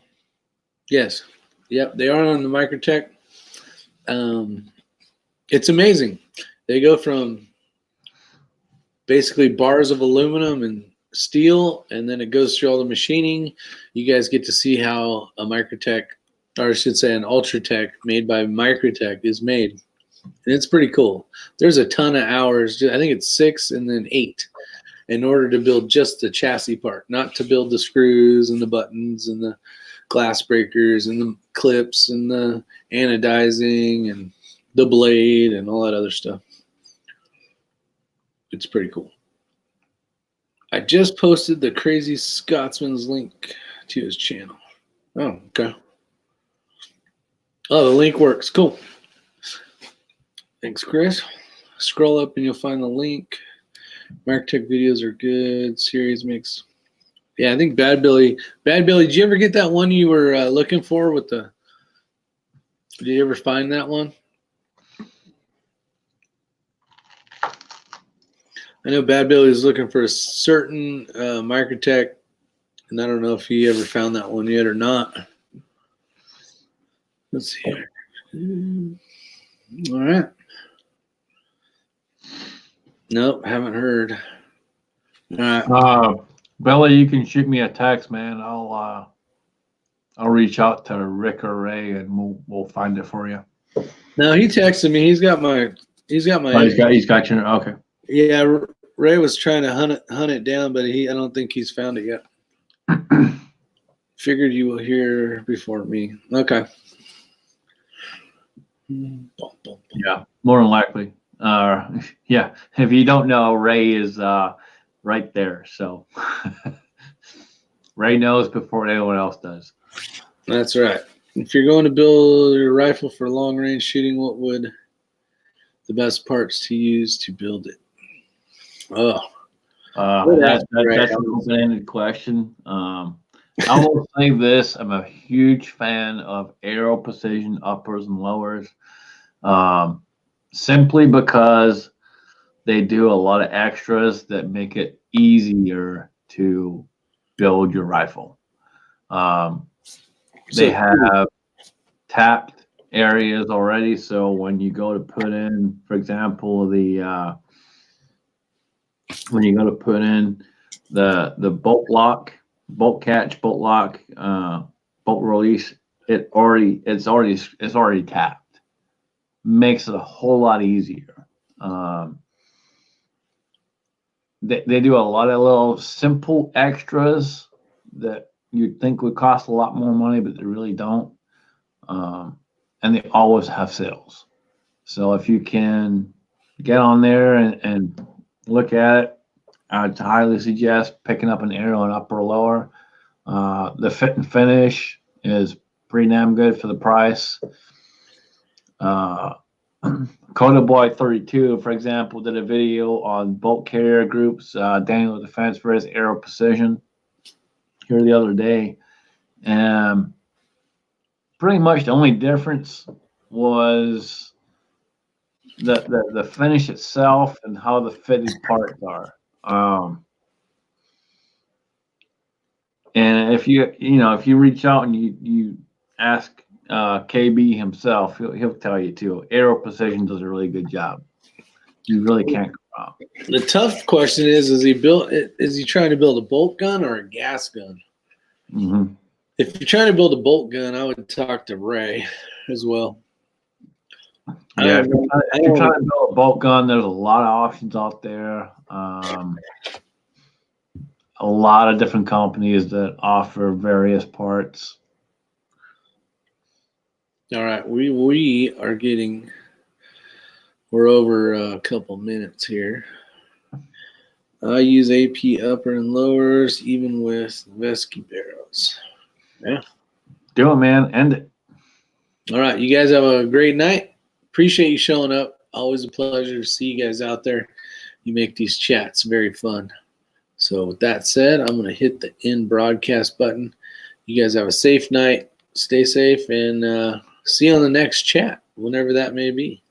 Yes. Yep, they are on the Microtech. It's amazing. They go from basically bars of aluminum and steel, and then it goes through all the machining. You guys get to see how a Microtech, or I should say an Ultratech made by Microtech, is made. And it's pretty cool. There's a ton of hours. I think it's 6 and then 8 in order to build just the chassis part, not to build the screws and the buttons and the glass breakers and the clips and the anodizing and the blade and all that other stuff. It's pretty cool. I just posted the Crazy Scotsman's link to his channel. Oh, okay. Oh, the link works. Cool. Thanks, Chris. Scroll up and you'll find the link. Microtech videos are good. Series mix. Yeah, I think Bad Billy. Bad Billy, did you ever get that one you were looking for with the? Did you ever find that one? I know Bad Billy was looking for a certain Microtech, and I don't know if he ever found that one yet or not. Let's see here. All right. Nope, haven't heard. All right. Billy, you can shoot me a text, man. I'll reach out to Rick or Ray, and we'll find it for you. No, he texted me. He's got my. Oh, he's got your okay. Yeah, Ray was trying to hunt it down, but I don't think he's found it yet. Figured you will hear before me. Okay. Yeah, more than likely. Yeah, if you don't know, Ray is right there. So Ray knows before anyone else does. That's right. If you're going to build your rifle for long range shooting, what would the best parts to use to build it? Oh, That's an open-ended question. I will say this: I'm a huge fan of Aero Precision uppers and lowers, simply because they do a lot of extras that make it easier to build your rifle. They have tapped areas already, so when you go to put in, for example, the bolt catch, bolt lock, bolt release, it's already tapped. Makes it a whole lot easier. They do a lot of little simple extras that you'd think would cost a lot more money, but they really don't. And they always have sales. So if you can get on there and look at it, I'd highly suggest picking up an Aero, an upper or lower. The fit and finish is pretty damn good for the price. Coda Boy 32, for example, did a video on bolt carrier groups, Daniel Defense versus Aero Precision here the other day. And pretty much the only difference was the finish itself and how the fitted parts are. And if you reach out and you ask KB himself, he'll tell you too. Aero Precision does a really good job. You really can't go wrong. The tough question is he trying to build a bolt gun or a gas gun? Mm-hmm. If you're trying to build a bolt gun, I would talk to Ray as well. Yeah, if you're trying to build a bolt gun, there's a lot of options out there. A lot of different companies that offer various parts. All right, we're over a couple minutes here. I use AP upper and lowers, even with Vesky barrels. Yeah. Do it, man. End it. All right, you guys have a great night. Appreciate you showing up. Always a pleasure to see you guys out there. You make these chats very fun. So with that said, I'm going to hit the end broadcast button. You guys have a safe night. Stay safe, and see you on the next chat, whenever that may be.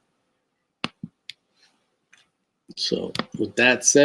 So with that said,